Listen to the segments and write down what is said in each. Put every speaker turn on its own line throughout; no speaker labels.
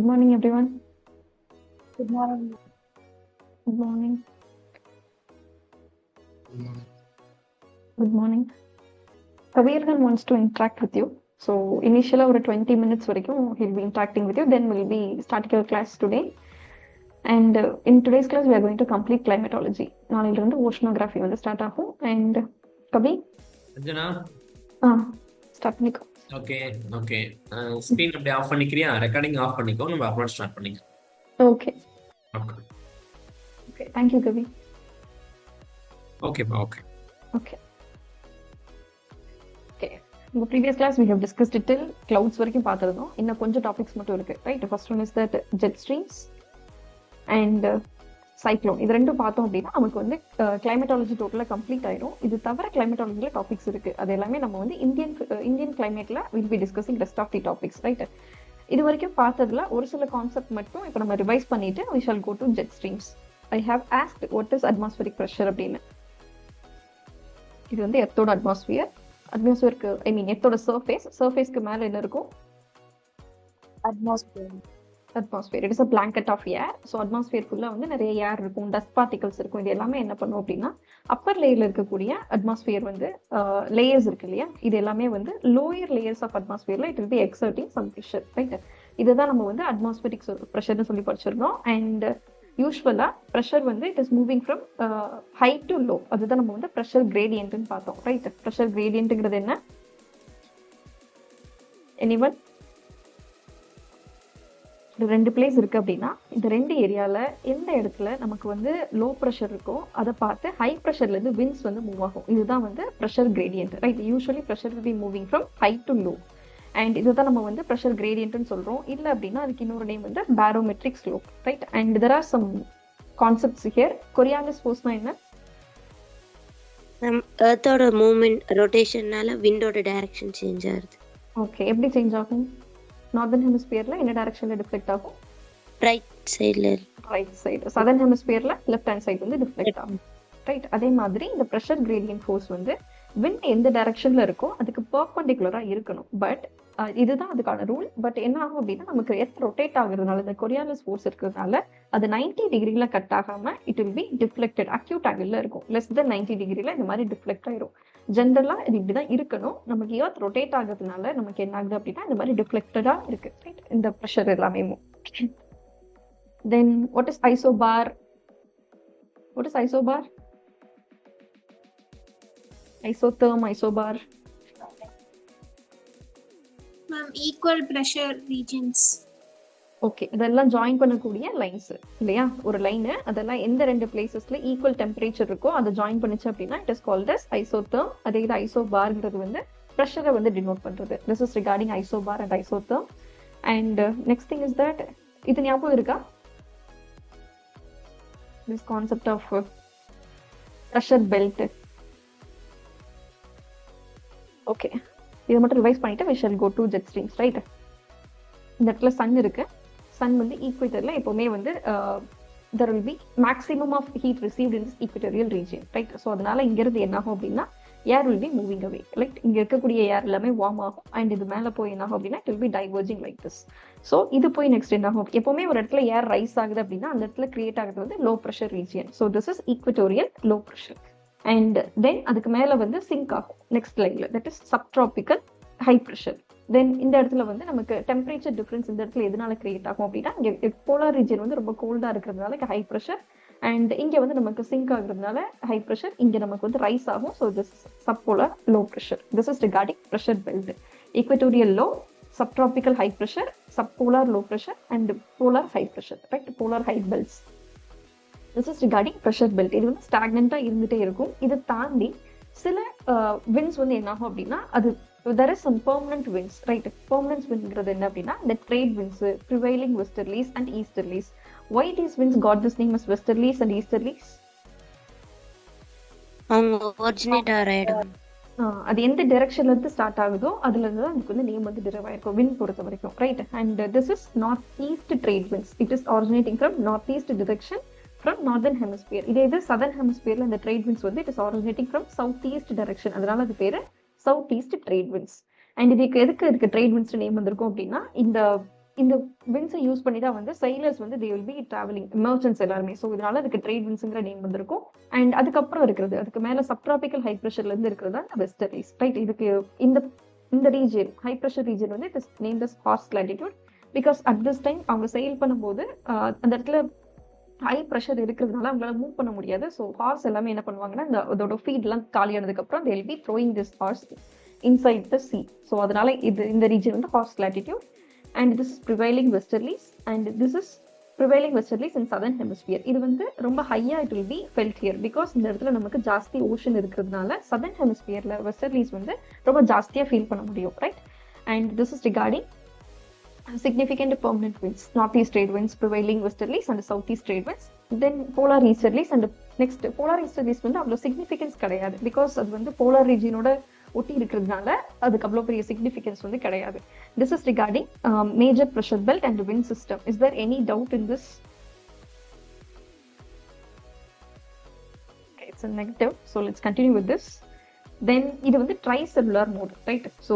morning, everyone.
Good morning.
Good morning.
Good morning.
Good morning. Pudhuyugam wants to interact with you. So, initially, over 20 minutes, he'll be interacting with you. Then, we'll be starting our class today. And in today's class, we are going to complete climatology. Now, oceanography will start. And Kabi?
Anjana?
Start பண்ணிக்கோ.
Okay. Screen அப்படியே of பண்ணிக்கிறியா? Recording of பண்ணிக்கோ. நம்ம upload start பண்ணிக்கலாம்.
Okay. Thank you, Kabi.
Okay.
In the previous class, we have discussed it till clouds வரைக்கும் பார்த்திருந்தோம். இன்னும் கொஞ்சம் topics மட்டும் இருக்கு. Right? The first one is that jet streams and cyclone. இது ரெண்டும் பார்த்தோம் அப்படின்னா நமக்கு வந்து கிளைமேட்டாலஜி டோட்டலா கம்ப்ளீட் ஆயிடும். இது தவிர கிளைமேட்டாலஜில டாபிக்ஸ் இருக்கு. அது எல்லாமே நம்ம வந்து இந்தியன் கிளைமேட்ல will be discussing rest of the topics. Right? இது வரைக்கும் பார்த்ததுல ஒரு சில கான்செப்ட் மட்டும் இப்போ நம்ம ரிவைஸ் பண்ணிட்டு we shall go to jet streams. I have asked what is atmospheric pressure அப்படின்னு. இது வந்து எர்த்தோட அட்மாஸ்பியருக்கு எர்த்தோட சர்ஃபேஸ்க்கு மேல என்ன இருக்கும்? Atmosphere. It is a blanket of air. So அட்மாஸ்பியருக்குள்ள வந்து நிறைய ஏர் இருக்கும், டஸ்ட் பார்ட்டிகல்ஸ் இருக்கும். இது எல்லாமே என்ன பண்ணும் அப்படின்னா அப்பர் லேயர்ல இருக்கக்கூடிய அட்மாஸ்பியர் வந்து லேயர்ஸ் இருக்கு இல்லையா, இது எல்லாமே வந்து லோயர் லேயர்ஸ் ஆஃப் அட்மாஸ்பியர்ல it will be exerting some pressure. Right? இதுதான் நம்ம வந்து அட்மாஸ்பியரிக் ப்ரெஷர்னு சொல்லி படிச்சிருந்தோம். அண்ட் யூஸ்வலா ப்ரெஷர் வந்து it is moving from high to low. அதுதான் நம்ம வந்து ப்ரெஷர் கிரேடியன்ட்னு பார்த்தோம். ரைட்? ப்ரெஷர் கிரேடியன்ட்ங்கிறது என்ன? எனிவன்? ரெண்டு பிளேஸ் இருக்கு அப்படின்னா இந்த ரெண்டு ஏரியால எந்த இடத்துல நமக்கு வந்து லோ ப்ரெஷர் இருக்கோ அதை பார்த்து ஹை ப்ரெஷர்ல இருந்து விண்ட்ஸ் வந்து மூவ் ஆகும். இதுதான் வந்து pressure gradient. Right? Usually pressure will be moving from high to low. And இதுதான் நம்ம வந்து ப்ரெஷர் கிரேடியன்ட்னு சொல்றோம். இல்ல அப்படின்னா அதுக்கு இன்னொரு நேம் வந்து barometric slope. Right? And there are some concepts here. Coriolis ஃபோர்ஸ்னா என்ன?
எர்த்தோட மூவ்மெண்ட் ரொட்டேஷன்னால விண்டோட டைரக்ஷன் சேஞ்ச் ஆகுது.
ஓகே, எப்படி சேஞ்ச் ஆகும்? நார்தர்ன் ஹெமிஸ்பியர்ல என்ன டைரக்ஷன்ல டிஃப்ளெக்ட் ஆகும்?
ரைட் சைடுல.
Right side. சதர்ன் ஹெமிஸ்பியர்ல லெஃப்ட் ஹேண்ட் சைடு வந்து டிஃப்ளெக்ட் ஆகும். ரைட்? அதே மாதிரி இந்த ப்ரெஷர் கிரேடியன்ட் ஃபோர்ஸ் வந்து விண்ட் எந்த டைரக்ஷன்ல இருக்கோ அதுக்கு பெர்பெண்டிகுலரா இருக்கணும். பட் இதுதான் அதுக்கான ரூல். பட் என்ன ஆகும் அப்படின்னா நமக்கு எர்த் ரொட்டேட் ஆகுறதுனால இந்த கொரியாலிஸ் ஃபோர்ஸ் இருக்கிறதுனால அது 90 டிகிரில கட் ஆகாம it will be deflected. Acute angle இருக்கும். லெஸ் தென் 90 டிகிரில இந்த மாதிரி டிஃப்ளெக்ட் ஆயிரும். ஜென்ரலா இது இப்படிதான் இருக்கணும். நமக்கு எர்த் ரொட்டேட் ஆகுறதுனால நமக்கு என்ன ஆகுது அப்படின்னா இந்த மாதிரி டிஃப்ளெக்டடா இருக்கு. ரைட்? இந்த ப்ரெஷர் எல்லாமே. Then what is isobar? Isotherm, isobar.
Ma'am, equal pressure regions.
Okay, இதெல்லாம் ஜாயின் பண்ணக்கூடிய லைன்ஸ் இல்லையா? ஒரு லைனு அதெல்லாம் எந்த ரெண்டு பிளேசஸ்ல ஈக்குவல் டெம்பரேச்சர் இருக்கோ அதை ஜாயின் பண்ணிச்சு அப்படின்னா it is called as isotherm. அதே இது ஐசோபார்ங்கிறது வந்து ப்ரெஷரை வந்து டினோட் பண்றது. This is regarding isobar and isotherm. And next thing is that இது ஞாபகம் இருக்கா? This concept of pressure belt. Okay, இதை மட்டும் ரிவைஸ் பண்ணிட்டு we shall go to jet streams. Right? இந்த இடத்துல சன் இருக்கு. சன் வந்து ஈக்குவேட்டர்ல எப்பவுமே வந்து there will be maximum of heat received in this equatorial region. Right? So அதனால இங்க இருந்து என்ன ஆகும் அப்படின்னா ஏர் will be moving away. Like இங்க இருக்கக்கூடிய ஏர் எல்லாமே வார்ம் ஆகும். அண்ட் இது மேல போய் என்ன ஆகும் அப்படின்னா it will be diverging like this. So இது போய் நெக்ஸ்ட் என்ன ஆகும்? எப்பவுமே ஒரு இடத்துல ஏர் ரைஸ் ஆகுது அப்படின்னா அந்த இடத்துல கிரியேட் ஆகுது வந்து low pressure region. So this is equatorial low pressure. And then அதுக்கு மேல வந்து சிங்க் ஆகும் நெக்ஸ்ட் லைன்ல. That is subtropical high pressure. Then இந்த இடத்துல வந்து நமக்கு டெம்பரேச்சர் டிஃபரன்ஸ் இந்த இடத்துல எதனால கிரியேட் ஆகும் அப்படின்னா இங்க போலார் ரீஜன் வந்து ரொம்ப கோல்டா இருக்கிறதுனால ஹை ப்ரெஷர். அண்ட் இங்க வந்து நமக்கு சிங்க் ஆகுறதுனால ஹை ப்ரெஷர். இங்க நமக்கு வந்து ரைஸ் ஆகும். So this subpolar low pressure. This is regarding pressure belt. Equatorial low, subtropical high pressure, subpolar low pressure and polar high pressure. Right? Polar high belts. This is regarding pressure belt. இது வந்து ஸ்டாக்னண்டா இருந்துட்டே இருக்கும். இதை தாண்டி சில winds வந்து என்ன ஆகும் அப்படின்னா அது there is some permanent winds. Right? Permanent windங்கிறது என்ன அப்படின்னா the trade winds, prevailing westerlies and easterlies. Why these winds got this name as westerlies and easterlies?
அவங்க ஒரிஜினேட் ஆகிற இடம்.
அது எந்த டைரக்ஷன்ல இருந்து ஸ்டார்ட் ஆகுதோ அதுல இருந்து தான் அதுக்கு வந்து நேம் வந்து டிரைவ் ஆயிருக்கும் விண்ட் பொறுத்த வரைக்கும். Right? And this is north east trade winds. It is originating from north east direction from northern hemisphere. இதே இது சதர்ன் ஹெமிஸ்பியர்ல இந்த ட்ரேட் விண்ட்ஸ் வந்து it is originating from south east direction. அதனால அது பேரு south east trade winds. And இதுக்கு எதுக்கு ட்ரேட் விண்ட்ஸ் நேம் வந்திருக்கும் அப்படின்னா இந்த இந்த வின்ஸை யூஸ் பண்ணி தான் வந்து sailors வந்து they will be traveling merchants எல்லாருமே. ஸோ இதனால அதுக்கு ட்ரேட் வின்ஸுங்கிற நேம் வந்திருக்கும். அண்ட் அதுக்கப்புறம் இருக்கிறது அதுக்கு மேல சப்ட்ராபிக்கல் ஹை ப்ரெஷர்ல இருந்து இருக்கிறது தான் வெஸ்டர்லீஸ், ரைட். இதுக்கு இந்த இந்த ரீஜியன் ஹை ப்ரெஷர் ரீஜியன் வந்து it is named as horse latitude because at this time அவங்க செயில் பண்ணும்போது அந்த இடத்துல ஹை ப்ரெஷர் இருக்கிறதுனால அவங்களால மூவ் பண்ண முடியாது. ஸோ ஹார்ஸ் எல்லாமே என்ன பண்ணுவாங்கன்னா அதோட ஃபீட்லாம் காலியானதுக்கு அப்புறம் they will be throwing this horse inside the sea. So அதனால இந்த ரீஜன் வந்து horse latitude and this is prevailing westerlies and this is prevailing westerlies in southern hemisphere. இது வந்து ரொம்ப ஹையா it will be felt here because இந்த இடத்துல நமக்கு ஜாஸ்தி ஓஷன் இருக்கிறதுனால southern hemisphereல westerlies வந்து ரொம்ப ஜாஸ்தியா ஃபீல் பண்ண முடியும், right. And this is regarding significant permanent winds, northeast trade winds, prevailing westerlies and southeast trade winds, then polar easterlies and next polar easterlies வந்து அவ்வளோ significance கிடையாது because அது வந்து polar regionோட ஒட்டி இருக்கிறதுனால அதுக்கு அவ்வளோ பெரிய significance வந்து கிடையாது. This is regarding major pressure belt and wind system. Is there any doubt in this? Okay, it's a negative, so let's continue with this. Then இது வந்து tricellular mode, right. So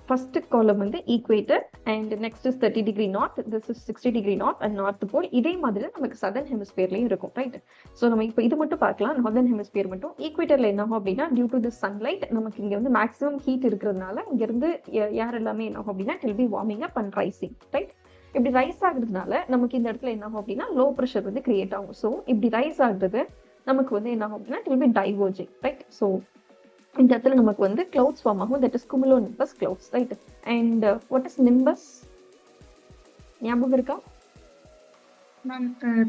first column வந்து equator and next is 30 degree north, this is 60 degree north and north pole. இதே மாதிரி நமக்கு southern ஹெமிஸ்பியர்லையும் இருக்கும், right. So நம்ம இப்போ இது மட்டும் பார்க்கலாம், நார்தர்ன் ஹெமிஸ்பியர் மட்டும். ஈக்குவேட்டர்ல என்ன ஆகும் அப்படின்னா டியூ டு தி சன்லைட் நமக்கு இங்கே வந்து மேக்ஸிமம் ஹீட் இருக்கிறதுனால இங்கேருந்து ஏர் எல்லாமே என்ன ஆகும் அப்படின்னா it will be warming up and rising, right. இப்படி ரைஸ் ஆகுறதுனால நமக்கு இந்த இடத்துல என்ன ஆகும் அப்படின்னா லோ ப்ரெஷர் வந்து கிரியேட் ஆகும். ஸோ இப்படி ரைஸ் ஆகுறது நமக்கு வந்து என்ன ஆகும் அப்படின்னா it will be diverging, right. So இந்த இடத்துல நமக்கு வந்து கிளவுட்ஸ் ஃபார்ம் ஆகும், that is cumulonimbus clouds, right. And what is nimbus ஞாபகம் இருக்கா?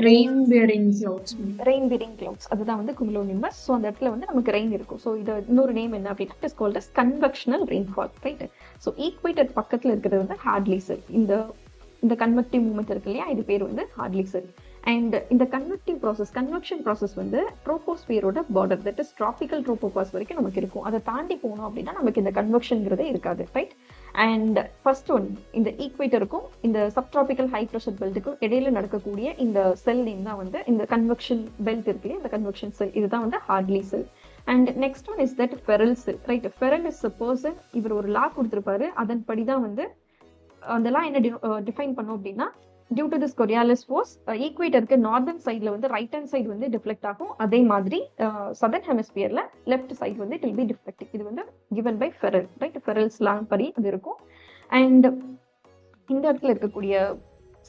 Rain bearing clouds.
Rain bearing clouds, அதுதான் வந்து cumulonimbus. ஸோ அந்த இடத்துல வந்து நமக்கு ரெயின் இருக்கும். ஸோ இது இன்னொரு நேம் என்ன அப்படின்னா it is called as convectional rainfall, right. So equator பக்கத்தில் இருக்கிறது வந்து ஹார்ட்லி செல். இந்த கன்வெக்டிவ் மூமெண்ட் இருக்கு இல்லையா, இது பேர் வந்து ஹார்ட்லி செல். அண்ட் இந்த கன்வெக்ஷன் ப்ராசஸ் வந்து ட்ரோபோஸ்பியரோட border, that is tropical tropopause வரைக்கும் நமக்கு இருக்கும். அதை தாண்டி போனோம் அப்படின்னா நமக்கு இந்த கன்வெக்ஷன்ங்கிறதே இருக்காது, ரைட். அண்ட் ஃபர்ஸ்ட் ஒன் இந்த ஈக்குவேட்டருக்கும் இந்த சப்ட்ராபிக்கல் ஹை ப்ரெஷர் பெல்ட்டுக்கும் இடையில நடக்கக்கூடிய இந்த செல் நேம் தான் வந்து இந்த கன்வெக்ஷன் பெல்ட் இருக்கு இல்லையா, இந்த கன்வெக்ஷன் செல், இதுதான் வந்து Hadley cell. And next one is that Ferrel cell, right. Ferrel is a person, இவர் ஒரு லா கொடுத்துருப்பாரு, அதன்படி தான் வந்து அந்த லா என்ன டிஃபைன் பண்ணோம் அப்படின்னா due to this Coriolis force ஈக்குவேட்டருக்கு நார்தர்ன் சைடில் வந்து ரைட் ஹேண்ட் சைடு வந்து டிஃப்ளெக்ட் ஆகும். அதே மாதிரி சதர்ன் ஹெமிஸ்பியர்ல லெஃப்ட் சைடு வந்து இட் வில் பி டிஃப்ளெக்டிங். இது வந்து given by Ferrel, right. Ferrel's law படி அது இருக்கும். அண்ட் இந்த இடத்துல இருக்கக்கூடிய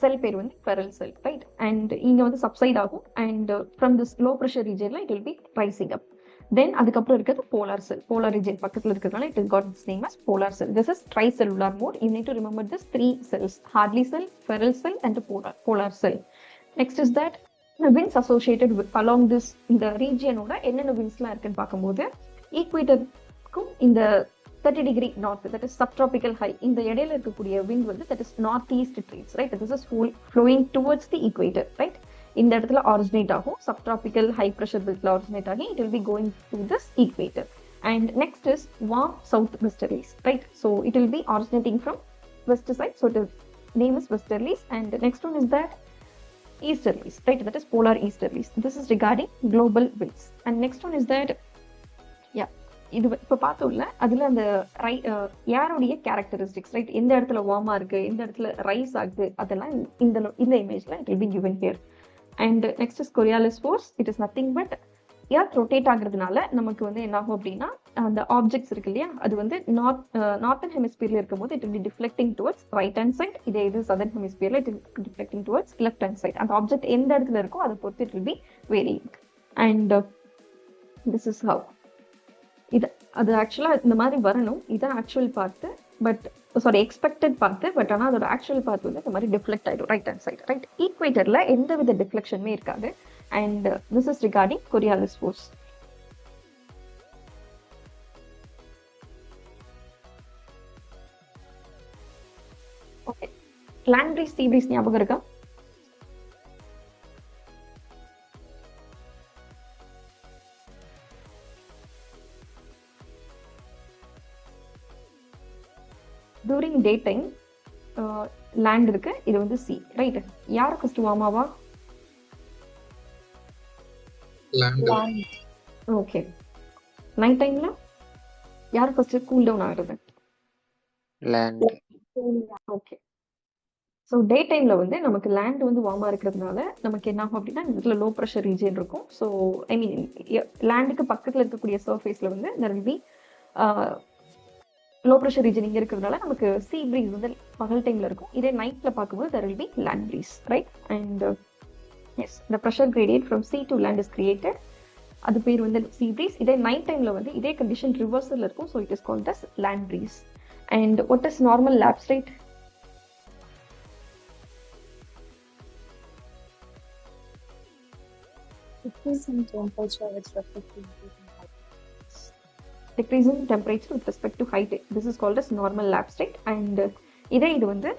செல் பேர் வந்து ஃபெரல் செல், ரைட். அண்ட் இங்க வந்து சப்சைட் ஆகும் and from this low pressure ரீஜன்ல it will be rising up. Then அதுக்கப்புறம் இருக்கிறது போலார் செல். போலார் ரீஜன் பக்கத்தில் இருக்கிறதுனால it is got its name as polar cell. This is tricellular mode. You need to remember this 3 cells: Hadley cell, Ferrel cell and polar cell. Next is that winds associated with along this இந்த ரீஜியனோட என்னென்ன விண்ட்ஸ்லாம் இருக்குன்னு பார்க்கும்போது ஈக்குவேட்டருக்கும் இந்த 30 degree north, that is subtropical high, இந்த இடையில இருக்கக்கூடிய wind வந்து that is north east trades, right. This is flowing towards the equator, right. இந்த இடத்துல ஆரிஜினேட் ஆகும், சப்ட்ராபிக்கல் ஹை ப்ரெஷர் பெல்ட்ல ஆரிஜினேட் ஆகி it will be going to this equator. And next is warm south westerlies, right. So it will be originating from west side, so it name is westerlies. And next one is that easterlies, right. That is polar easterlies. This is regarding global winds. And next one is that இது இப்போ பார்த்தோம்ல அதில் அந்த ஏரோடைய characteristics, right. எந்த இடத்துல வார்மாக இருக்கு, எந்த இடத்துல ரைஸ் ஆகுது, அதெல்லாம் இந்த இமேஜ்ல it will be given here. And next is Coriolis force. It is nothing but earth rotate ஆகுறதுனால நமக்கு வந்து என்ன ஆகும் அப்படின்னா அந்த ஆப்ஜெக்ட்ஸ் இருக்கு இல்லையா, அது வந்து நார்த்தன் ஹெமிஸ்பியர்ல இருக்கும்போது it will be deflecting towards right hand side. இதே இது சதர்ன் ஹெமிஸ்பியர்ல it will deflecting towards left hand side. அந்த ஆப்ஜெக்ட் எந்த இடத்துல இருக்கோ அதை பொறுத்து it will be varying. And this is how அது ஆக்சுவலாக இந்த மாதிரி வரணும். இதான் ஆக்சுவல் பார்த்து, பட் எக்ஸ்பெக்டட் பார்த்து, பட் ஆனால் அதோட ஆக்சுவல் பார்த்து வந்து இந்த மாதிரி டிஃப்ளெக்ட் ஆகிடும் ரைட் ஹேண்ட் சைட், ரைட். ஈக்குவேட்டரில் எந்த வித டிஃப்ளெக்ஷனுமே இருக்காது. And this is regarding Coriolis force. Okay, land breeze, sea breeze ஞாபகம் இருக்கா? டூரிங் டே டைம் லேண்ட் இருக்கு, இது வந்து சி, ரைட். யார் ஃபர்ஸ்ட் வார்மாவா? ஓகே. நைட் டைம்ல யார் ஃபர்ஸ்ட் கூல் டவுன் ஆகுறது? லேண்ட். ஓகே. ஸோ டே டைமில் வந்து நமக்கு லேண்ட் வந்து வார்மாக இருக்கிறதுனால நமக்கு என்ன ஆகும் அப்படின்னா இந்த இடத்துல லோ ப்ரெஷர் ரீஜன் இருக்கும். ஸோ ஐ மீன் லேண்டுக்கு பக்கத்தில் இருக்கக்கூடிய சர்ஃபேஸில் வந்து there will be low pressure region இங்கே இருக்கிறதுனால நமக்கு சீ ப்ரீஸ் வந்து பகல் டைமில் இருக்கும். இதே நைட்டில் பார்க்கும்போது there will be land breeze, right? And yes, the pressure gradient from sea to land is created. அது பேர் வந்து sea breeze. இதே நைட் டைமில் வந்து இதே கண்டிஷன் ரிவர்சல் இருக்கும். So it is called as land breeze. And what is normal lapse rate?
Decreasing temperature with respect to
Decreasing temperature with respect to height. This is called as normal lapse rate. And இது வந்து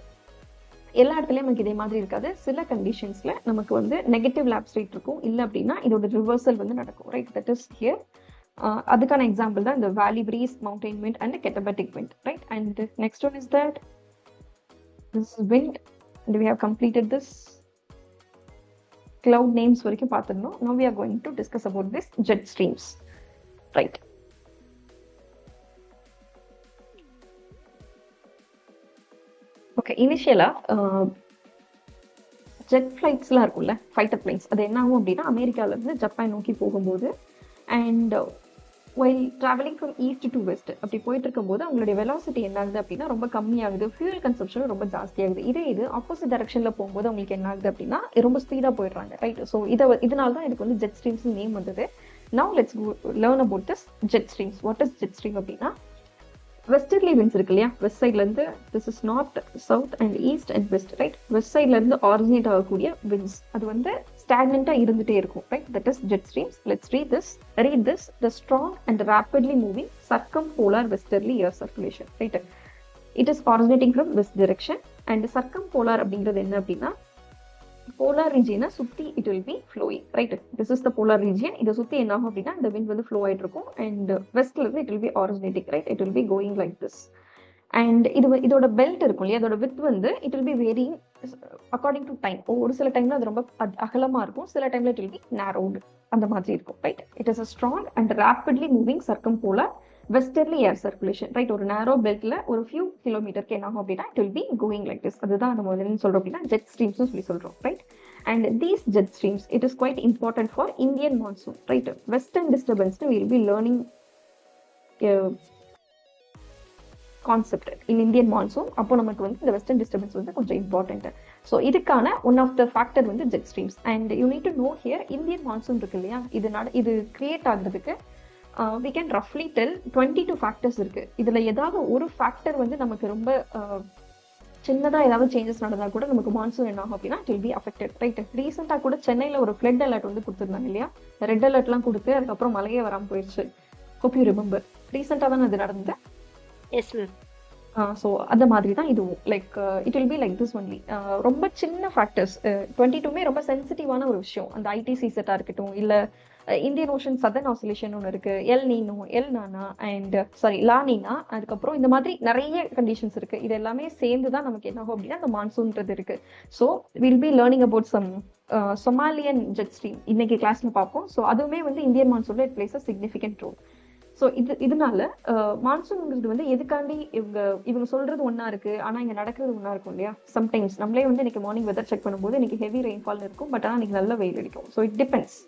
எல்லா இடத்துலையும் நமக்கு இதே மாதிரி இருக்காது. சில கண்டிஷன்ஸில் நமக்கு வந்து நெகட்டிவ் லேப்ஸ் ரேட் இருக்கும். இல்லை அப்படின்னா இதோட ரிவர்சல் வந்து நடக்கும், ரைட்? That is here. அதுக்கான எக்ஸாம்பிள் தான் இந்த valley breeze, mountain wind and katabatic wind, right? And next one is that this wind and we have completed this cloud names வரைக்கும் பார்த்துருந்தோம். Now we are going to discuss about this jet streams, right? Okay, இனிஷியலாக jet ஃப்ளைட்ஸ்லாம் இருக்கும்ல, fighter plains, அது என்ன ஆகும் அப்படின்னா அமெரிக்காவிலேருந்து Japan நோக்கி போகும்போது and while traveling from east to west அப்படி போயிட்டு இருக்கும்போது அவங்களுடைய வெலாசிட்டி என்ன ஆகுது அப்படின்னா ரொம்ப கம்மியாகுது, ஃபியூல் கன்சப்ஷனும் ரொம்ப ஜாஸ்தியாகுது. இது ஆப்போசிட் டைரக்ஷனில் போகும்போது அவங்களுக்கு என்ன ஆகுது அப்படின்னா ரொம்ப ஸ்பீடாக போயிடுறாங்க, ரைட்? ஸோ இதனால தான் எனக்கு வந்து ஜெட் ஸ்ட்ரீம்ஸ் நேம் வந்தது. Now let's learn about this jet streams. What is jet stream அப்படின்னா வெஸ்டர்லி விண்ட்ஸ் இருக்கு இல்லையா, வெஸ்ட் சைட்லேருந்து, this is north, south and east and west, right? West சைட்லேருந்து ஆரிஜினேட் ஆகக்கூடிய விண்ட்ஸ் அது வந்து ஸ்டாக்னெண்ட்டாக இருந்துகிட்டே இருக்கும், right? That is jet streams. Let's read this the strong and rapidly moving circumpolar westerly air circulation, right? It is originating from west direction and circumpolar அப்படிங்கிறது என்ன அப்படின்னா போலார் ரீஜியனை சுற்றி it will B flowing, right? This is the polar region. இதை சுற்றி என்ன ஆகும் அப்படின்னா இந்த விண்ட் வந்து ஃப்ளோ ஆகிட்டு இருக்கும் அண்ட் வெஸ்ட்ல இருந்து it will be originating, right? It will be going like this. And இதோட பெல்ட் இருக்கும் இல்லையா, அதோட வித் வந்து it will be varying according to time. ஒரு சில டைம்ல அது ரொம்ப அகலமாக இருக்கும், சில டைம்ல இட் வில் பி நேரோடு, அந்த மாதிரி இருக்கும், right? It is a strong and rapidly moving circumpolar westerly air circulation, right? ஒரு நேரோ பெல்ட்ல ஒரு ஃபியூ கிலோமீட்டருக்கு என்ன ஆகும் அப்படின்னா it will be going like this. அதுதான் நம்ம என்ன சொல்றோம் அப்படின்னா ஜெட் ஸ்ட்ரீம்ஸ் சொல்லி சொல்றோம், right? And these jet streams it is quite important for Indian monsoon, right? Western disturbance will be learning concept in Indian monsoon. அப்போ நமக்கு வந்து இந்த வெஸ்டர்ன் டிஸ்டர்பன்ஸ் வந்து கொஞ்சம் இம்பார்ட்டன்ட். ஸோ இதுக்கான ஒன் ஆஃப் த ஃபேக்டர் வந்து jet streams. And you need to know here Indian monsoon இருக்கு இல்லையா, இது கிரியேட் ஆகுறதுக்கு we can roughly tell 22 factors இருக்கு. இதுல ஏதாவது ஒரு ஃபேக்டர் வந்து நமக்கு ரொம்ப சின்னதாக ஏதாவது சேஞ்சஸ் நடந்தால் கூட நமக்கு மான்சூன் என்ன ஆகும் அப்படின்னா it will be affected, right? ரீசெண்டாக கூட சென்னையில் ஒரு ஃப்ளட் அலர்ட் வந்து கொடுத்துருந்தாங்க இல்லையா, ரெட் அலர்ட்லாம் கொடுத்து அதுக்கப்புறம் மழையே வராமல் போயிடுச்சு. ஹோப் யூ ரிமெம்பர், ரீசெண்டாக தான் அது நடந்தது.
Yes ma'am.
ஸோ அந்த மாதிரி தான் இதுவும், like it will be like this only. ரொம்ப சின்ன ஃபேக்டர்ஸ் 22மே ரொம்ப சென்சிட்டிவான ஒரு விஷயம். அந்த ஐடிசி செட்டாக இருக்கட்டும், இல்லை இந்தியன் ஓஷன் சதர்ன் ஆசிலேஷன் ஒன்று இருக்கு, எல் நீனோ, எல் நானா அண்ட் லா நீனா, அதுக்கப்புறம் இந்த மாதிரி நிறைய கண்டிஷன்ஸ் இருக்கு. இது எல்லாமே சேர்ந்து தான் நமக்கு என்ன ஆகும் அப்படின்னா அந்த மான்சூன்றது இருக்கு. So will be learning about some Somalian jet stream இன்னைக்கு கிளாஸ்ல பார்ப்போம். ஸோ அதுவுமே வந்து இந்தியன் மான்சூன்ல it plays a significant role. So இதனால மான்சூன்ங்கிறது வந்து எதுக்காண்டி இவங்க சொல்றது ஒன்னா இருக்கு, ஆனா இங்க நடக்கிறது ஒன்னா இருக்கும் இல்லையா. சம்டைம்ஸ் நம்மளே வந்து இன்னைக்கு மார்னிங் வெதர் செக் பண்ணும்போது இன்னைக்கு ஹெவி ரெயின்ஃபால் இருக்கும், பட் ஆனால் இன்னைக்கு நல்ல வெயில் அடிக்கும். So it depends.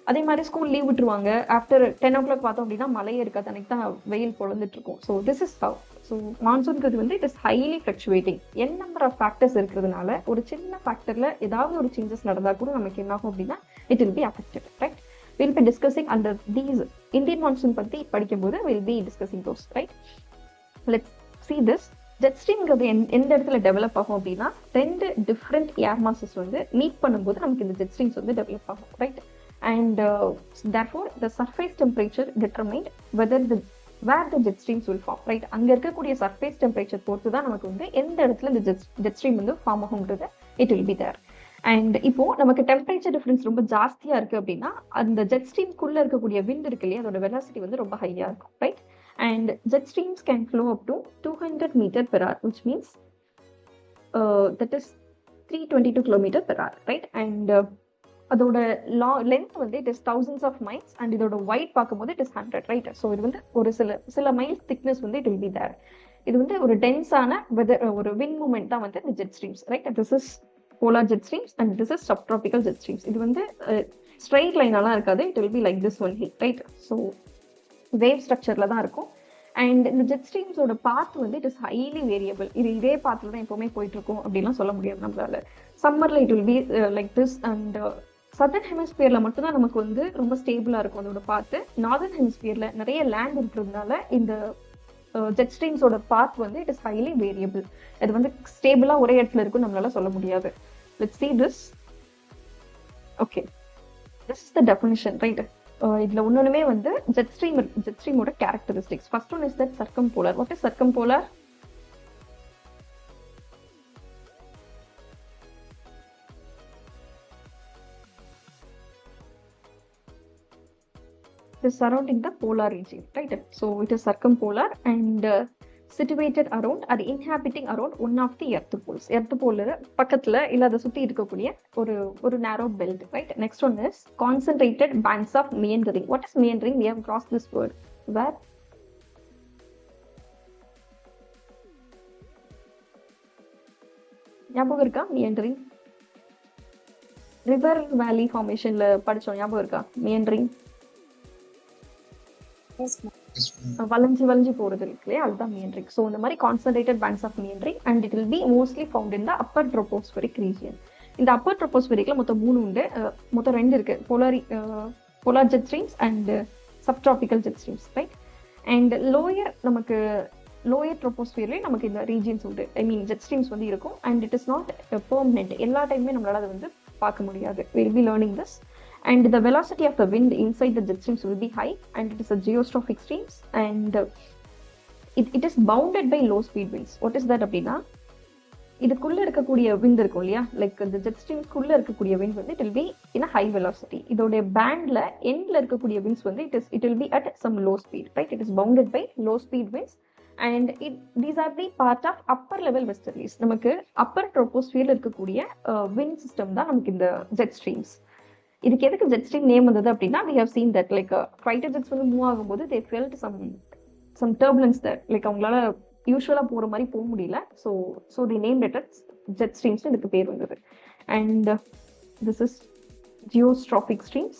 அதே மாதிரி ஸ்கூல் லீவ் விட்டுருவாங்க, ஆஃப்டர் 10 o'clock பார்த்தோம் அப்படின்னா மழையே இருக்காது, அன்னைக்கு தான் வெயில் பொழந்துட்டு இருக்கும். So this is how. So மான்சூன்கிறது வந்து it is highly fluctuating. N number of factors இருக்கிறதுனால ஒரு சின்ன ஃபேக்டர்ல ஏதாவது ஒரு சேஞ்சஸ் நடந்தால் கூட நமக்கு என்ன ஆகும் அப்படின்னா it will be affected, right? Will be discussing under these Indian monsoon பற்றி படிக்கும்போது will be discussing those, right? Let's see this. Jet ஸ்ட்ரீம்ங்கிறது எந்த இடத்துல டெவலப் ஆகும் அப்படின்னா 2 டிஃப்ரெண்ட் ஏர் மாசஸ் வந்து மீட் பண்ணும்போது நமக்கு இந்த ஜெட் ஸ்ட்ரீம்ஸ் வந்து டெவலப் ஆகும், right? And therefore the surface temperature determined where the jet streams will form, right? அங்க இருக்கக்கூடிய surface temperature பொறுத்து தான் நமக்கு வந்து எந்த இடத்துல இந்த jet stream வந்து ஃபார்ம் ஆகும்ன்றது it will be there. And இப்போ நமக்கு டெம்பரேச்சர் டிஃபரன்ஸ் ரொம்ப ஜாஸ்தியா இருக்கு அப்படின்னா அந்த ஜெட் ஸ்ட்ரீம்குள்ள இருக்கக்கூடிய விண்ட் இருக்கு இல்லையா, அதோட வெலாசிட்டி வந்து ரொம்ப ஹையா இருக்கும், right? And jet streams can flow up to 200 meter per hour, which means that is 322 kilometer per hour, right? And அதோட லென்த் வந்து it is thousands of miles and இதோட weight பார்க்கும்போது இட் இஸ் 100, ரைட்? ஸோ இது வந்து ஒரு சில miles thickness வந்து it will be தேர். இது வந்து ஒரு டென்ஸான ஒரு விண்ட் மூமெண்ட் தான் வந்து இந்த jet streams, right? This is polar jet streams and this is subtropical jet streams. இது வந்து ஸ்ட்ரெயிட் லைனாலாம் இருக்காது, it will be like this only, right? So wave ஸ்ட்ரக்சர்ல தான் இருக்கும். அண்ட் இந்த ஜெட் ஸ்ட்ரீம்ஸோட பாத் வந்து இட் இஸ் ஹைலி வேரியபிள். இதே பாத்தில் தான் எப்போவுமே போயிட்டு இருக்கும் அப்படின்லாம் சொல்ல முடியாது நம்மளால. சம்மர்ல it will be like this and southern ஹெமிஸ்பியர்ல மட்டும்தான் நமக்கு வந்து ரொம்ப ஸ்டேபிளா இருக்கும் அதோட பாத்து. நார்தர்ன் ஹெமிஸ்பியர்ல நிறைய லேண்ட் இருக்கிறதுனால இந்த ஜெட் ஸ்ட்ரீம்ஸோட பாத் வந்து இட் இஸ் ஹைலி வேரியபிள். அது வந்து ஸ்டேபிளா ஒரே இடத்துல இருக்கும் நம்மளால சொல்ல முடியாது. Let's see this. Okay, this is the definition, right? இதுல ஒண்ணுமே வந்து ஜெட் ஸ்ட்ரீமோட characteristics. First one is that circumpolar. What is circumpolar? It is surrounding the polar region, right? So it is circumpolar and situated around or inhabiting around one of the earth poles. Earth pole பக்கத்துல இல்ல அத சுத்தி இருக்கக்கூடிய ஒரு narrow belt, right? Next one is concentrated bands of meandering. What is meandering? We have crossed this word. Where? ஞாபகம் இருக்கா meandering? River வேலி ஃபார்மேஷன்ல படிச்சோம், ஞாபகம் இருக்கா meandering? வளைஞ்சு போறது இருக்கு இல்லையா, அதுதான் meandering. ஸோ இந்த மாதிரி concentrated bands of meandering and it will be mostly found in the upper tropospheric region. இந்த அப்பர் ட்ரோபோஸ்பெரிக்ல மொத்தம் 3 உண்டு, மொத்தம் 2 இருக்கு. Polar jet streams and subtropical jet streams, right? And lower ட்ரோபோஸ்பியர்லேயே நமக்கு இந்த ரீஜியன்ஸ் உண்டு. ஐ மீன் ஜெட் ஸ்ட்ரீம்ஸ் வந்து இருக்கும் and it is not permanent. எல்லா டைமுமே நம்மளால அதை வந்து பார்க்க முடியாது. We will be learning this. And the velocity of the wind inside the jet streams will be high and it is a geostrophic streams and it is bounded by low speed winds. What is that அப்படின்னா, இதுக்குள்ள இருக்கக்கூடிய wind இருக்கும் இல்லையா, like இந்த jet ஸ்ட்ரீம்ஸ்க்குள்ள இருக்கக்கூடிய wind வந்து it will be in a high velocity. இதோட பேண்ட்ல எண்ட்ல இருக்கக்கூடிய winds வந்து it will be at some low speed, right? It is bounded by low speed winds and these are the part of upper level westerlies. நமக்கு upper troposphere இருக்கக்கூடிய wind system தான் நமக்கு இந்த jet streams. இதுக்கு எதுக்கு jet stream name வந்தது அப்படின்னா, we have seen that like fighter jets வந்து மூவ் ஆகும்போது they felt some turbulence there, like அவங்களால யூஸ்வலா போற மாதிரி போக முடியல. so they named it as jet streams. இதுக்கு பேர் வந்தது. and this is geostrophic streams.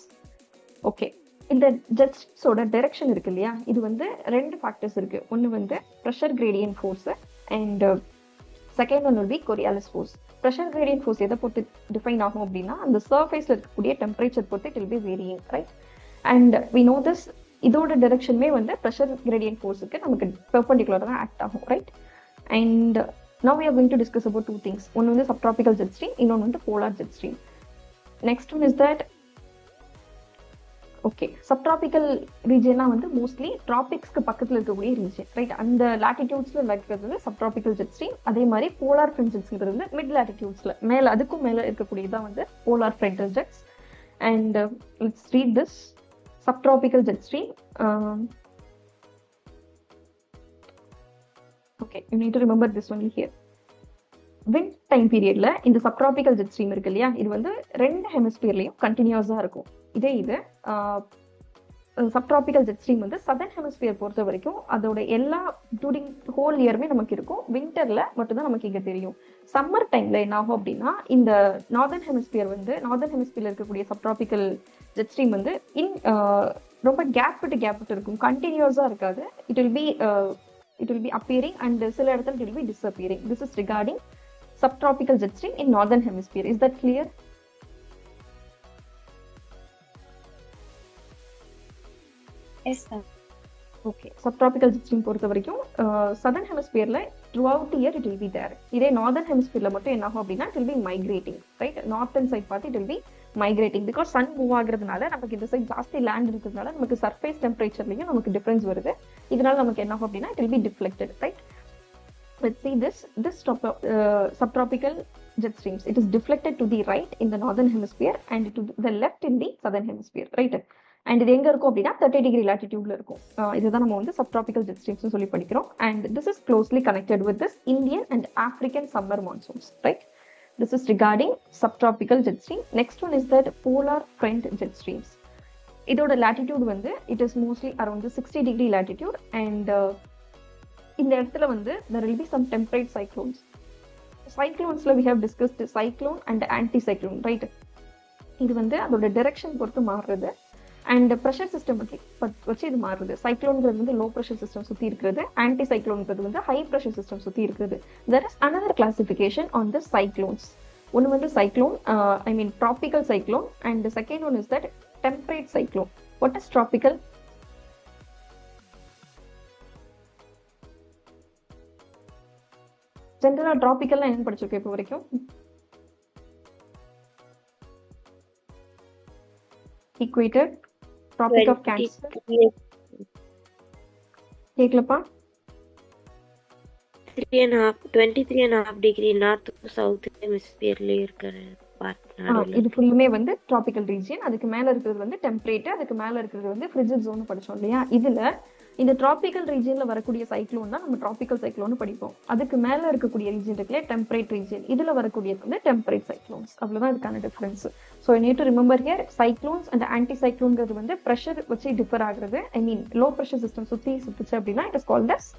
Okay, இந்த ஜெட் ஸ்ட்ரீம்ஸோட டைரக்ஷன் இருக்கு இல்லையா, இது வந்து 2 ஃபேக்டர்ஸ் இருக்கு. ஒன்னு வந்து pressure gradient force and second one will be Coriolis force. Pressure gradient force எதை பொறுத்து டிஃபைன் ஆகும் அப்படின்னா, அந்த சர்ஃபேஸ்ல இருக்கக்கூடிய டெம்பரேச்சர் பொறுத்து it will be varying, right? And we know this. இதோட டைரக்ஷனுமே வந்து ப்ரெஷர் கிரேடியன்ட் ஃபோர்ஸுக்கு நமக்கு பெர்பெண்டிகுலராக தான் ஆக்ட் ஆகும், right? And now we are going to discuss about 2 things. ஒன்று வந்து சப்ட்ராபிக்கல் ஜெட் ஸ்ட்ரீம், இன்னொன்று வந்து polar jet stream. Next one is that okay, subtropical ரீஜியனா வந்து மோஸ்ட்லி டிராபிக்ஸ்க்கு பக்கத்தில் இருக்கக்கூடிய ரீஜியன், ரைட்? அந்த லாட்டிடியூட்ஸ்ல இருக்கிறது சப்ட்ராபிக்கல் ஜெட் ஸ்ட்ரீம். அதே மாதிரி போலார் ஃப்ரண்டல்ஸ்ங்கிறது வந்து மிட் லாட்டிடியூட்ஸ்ல மேல அதுக்கும் மேல இருக்கக்கூடியதான் வந்து polar frontal jets. And let's read this subtropical jet stream. Okay, you need to remember this only here. Wind time பீரியட்ல இந்த சப்ட்ராபிக்கல் ஜெட் ஸ்ட்ரீம் இருக்கு இல்லையா, இது வந்து 2 ஹெமிஸ்பியர்லயும் கண்டினியூஸா இருக்கும். இது சப்ட்ராபிக்கல் ஜெட் ஸ்ட்ரீம் வந்து சதர்ன் ஹெமிஸ்பியர் பொறுத்த வரைக்கும் அதோட எல்லா டூரிங் ஹோல் இயருமே நமக்கு இருக்கும். விண்டர்ல மட்டும்தான் நமக்கு இங்க தெரியும். சம்மர் டைம்ல என்ன ஆகும் அப்படின்னா, இந்த நார்தர்ன் ஹெமிஸ்பியர்ல இருக்கக்கூடிய சப்ட்ராபிக்கல் ஜெட் ஸ்ட்ரீம் வந்து ரொம்ப கேப் விட்டு இருக்கும், கண்டினியூஸா இருக்காது. It will B appearing and சில இடத்துல it will be disappearing. This is regarding subtropical jet stream in northern hemisphere. Is that clear?
Yes, ma'am.
Okay, subtropical jet stream பொறுத்த வரைக்கும் சதர்ன் ஹெமிஸ்பியர்ல throughout year it will be there. இதே northern ஹெமிஸ்பியர்ல மட்டும் என்ன ஆகும் அப்படின்னா it will be migrating, right? Northern side பார்த்து it will be migrating. Because sun move ஆகுறதுனால நமக்கு இந்த சைட் ஜாஸ்தி லேண்ட் இருக்கிறதுனால நமக்கு சர்ஃபேஸ் டெம்பரேச்சர்லயும் நமக்கு டிஃபரன்ஸ் வருது. இதனால நமக்கு என்ன ஆகும் அப்படின்னா it will be deflected, right? Let's see this subtropical jet streams. It is deflected to the right in the northern hemisphere and to the left in the southern hemisphere, right? And இது எங்க இருக்கும் அப்படின்னா 30 degree latitudeல இருக்கும். இதுதான் நம்ம வந்து subtropical jet streams சொல்லி படிக்கிறோம். And this is closely connected with this Indian and African summer monsoons, right? This is regarding subtropical jet stream. Next one is that polar front jet streams. இதோட latitude வந்து it is mostly around the 60 degree latitude and இந்த இடத்துல வந்து there will be some temperate cyclones. Cyclonesல we have discussed cyclone and anticyclone, right? இது வந்து அதோட direction பொறுத்து மாறுறது and pressure system வச்சு இது மாறுது. சைக்ளோன்ங்கிறது வந்து low pressure system சுத்தி இருக்கிறது, anticycloneங்கிறது வந்து high pressure system சுத்தி இருக்கிறது. There is another classification on the cyclones. ஒன்னு வந்து cyclone, I mean tropical cyclone, and the second one is that temperate cyclone. What is tropical? ஜெனரலா டிராபிக்கல்னா என்ன படிச்சிருக்கோம் இப்போ வரைக்கும்? Equator, Tropic of Cancer. கேக்கலப்பா?
23.5 degree north to south hemisphere இருக்கிற part.
இது ஃபுல்லுமே வந்து ட்ராபிக்கல் ரீஜியன். அதுக்கு மேல இருக்கிறது வந்து டெம்பரேட், அதுக்கு மேல இருக்கிறது வந்து ஃப்ரிஜிட் ஜோன் படிச்சோம் இல்லையா? இதுல இந்த டிராபிக்கல் ரீஜியன்ல வரக்கூடிய சைக்ளோன் தான் நம்ம டிராபிக்கல் சைக்ளோன் படிப்போம். அதுக்கு மேல இருக்கக்கூடிய ரீஜியன் இருக்குல்ல டெம்பரேட் ரீஜியன், இதுல வரக்கூடியது வந்து டெம்பரேட் சைக்ளோன்ஸ். அவ்வளவுதான் இதுக்கான difference. So you need to remember here cyclones and ஆன்டி சைக்ளோன்ங்கிறது வந்து ப்ரெஷர் வச்சு டிஃபர் ஆகுறது. I mean low pressure system சுத்துச்சு அப்படின்னா it is called as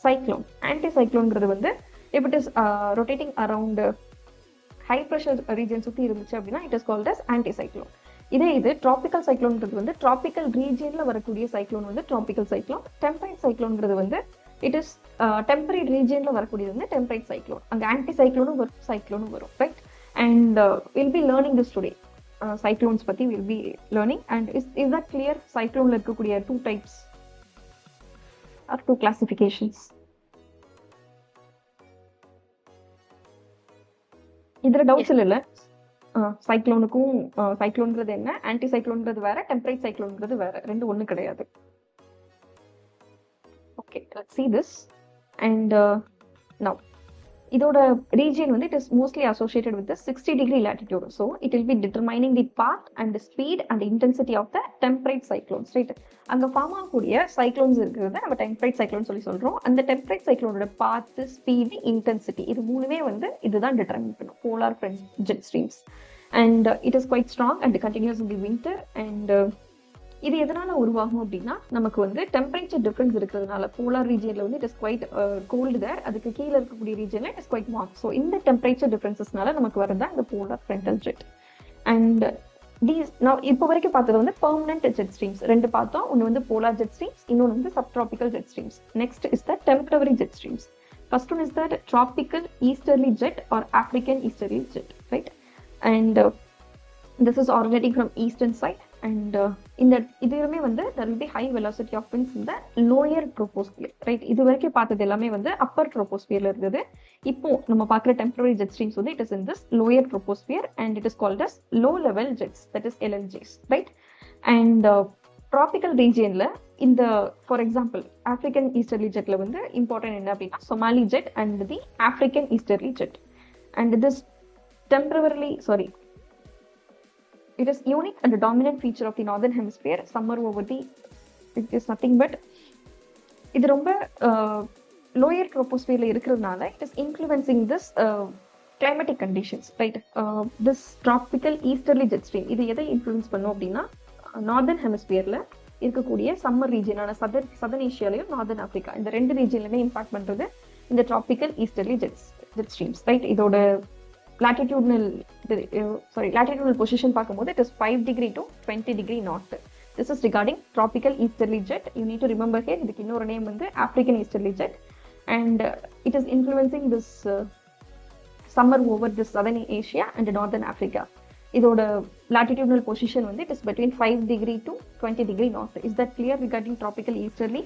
cyclone. ஆன்டி சைக்ளோன்ங்கிறது வந்து if it is rotating around high pressure region சுத்தி இருந்துச்சு அப்படின்னா it is called as anticyclone. இது ட்ராபிக்கல் சைக்ளோன்ங்கிறது வந்து ட்ராபிக்கல் ரீஜியன்ல வரக்கூடிய சைக்ளோன் வந்து ட்ராபிக்கல் சைக்ளோன். டெம்பரேட் சைக்ளோன்ங்கிறது வந்து இட் இஸ் டெம்பரேட் ரீஜியன்ல வரக்கூடியது வந்து டெம்பரேட் சைக்ளோன். அங்க ஆன்டி சைக்ளோனும் வரும், சைக்ளோனும் வரும், right? And will be learning this today. Cyclones பத்தி will be learning. And is that clear? சைக்ளோன்ல இருக்கக்கூடிய 2 types or 2 classifications. இதுல டவுட்ஸ் இல்ல? சைக்ளோனுக்கும் சைக்ளோன்ங்கிறது என்ன, ஆன்டி சைக்ளோன்ங்கிறது வேற, டெம்பரேட் சைக்ளோன்ங்கிறது வேற, ரெண்டு ஒண்ணு கிடையாது. Okay, let's see this. And now இதோட ரீஜியன் வந்து it is mostly associated with the 60 degree latitude. So it will be determining the path and the speed and the intensity of the temperate cyclones, right? அங்க form ஆகக்கூடிய cyclones இருக்கிறத நம்ம temperate cyclone சொல்லி சொல்றோம். அந்த temperate சைக்ளோனோட path, speed, intensity இது மூணுமே வந்து இதுதான் டிட்டர்மைன் பண்ணும் polar front jet streams. And it is quite strong and continuous in the winter. And இது எதனால உருவாகும் அப்படின்னா நமக்கு வந்து டெம்பரேச்சர் டிஃபரன்ஸ் இருக்கிறதுனால போலார் ரீஜியன்ல வந்து it is quite cold there, அதுக்கு கீழே இருக்கக்கூடிய ரீஜியன்ல it is quite warm. So இந்த டெம்பரேச்சர் டிஃபரன்சஸ்னால நமக்கு வரதா இந்த போலார் ஃப்ரண்டல் ஜெட். அண்ட் நான் இப்போ வரைக்கும் பார்த்தது வந்து பெர்மனன்ட் ஜெட் ஸ்ட்ரீம்ஸ் ரெண்டு பார்த்தோம். ஒன்று வந்து போலார் ஜெட் ஸ்ட்ரீம்ஸ், இன்னொன்று வந்து subtropical jet streams. Next is the temporary jet streams. First one is the tropical easterly jet or African easterly jet, right? And this is originating from eastern side. And இந்த இதுவுமே வந்து there will be high velocity of winds in the lower troposphere, right? இது வரைக்கும் பார்த்தது எல்லாமே வந்து upper troposphereல இருந்தது. இப்போ நம்ம பார்க்குற temporary jet streams வந்து it is in this lower troposphere and it is called as low level jets, that is LLJs, right? And tropical regionல இந்த for example African easterly jetல வந்து important என்ன அப்படின்னா Somali jet and the African easterly jet. And this temporarily, it is unique and a dominant feature of the northern hemisphere. Summer over the it is nothing but இது ரொம்ப lower troposphere இருக்கிறதுனால it is influencing this climatic conditions, right? This tropical easterly jet stream இது எதை influence பண்ணும் அப்படின்னா northern hemisphereல இருக்கக்கூடிய summer ரீஜியனான சதர்ன் ஏஷியாலையும் நார்தர்ன் ஆப்பிரிக்கா இந்த ரெண்டு ரீஜியன்லையுமே இம்பாக்ட் பண்றது இந்த tropical easterly jet streams, right? இதோட latitudinal position பார்க்கும்போது it is 5 degree to 20 degree north. This is regarding tropical easterly jet. You need to remember here இதுக்கு இன்னொரு நேம் வந்து African easterly jet. And it is influencing this summer over this southern Asia and northern Africa. இதோட latitudinal position வந்து it is between 5 degree to 20 degree north. Is that clear regarding tropical easterly?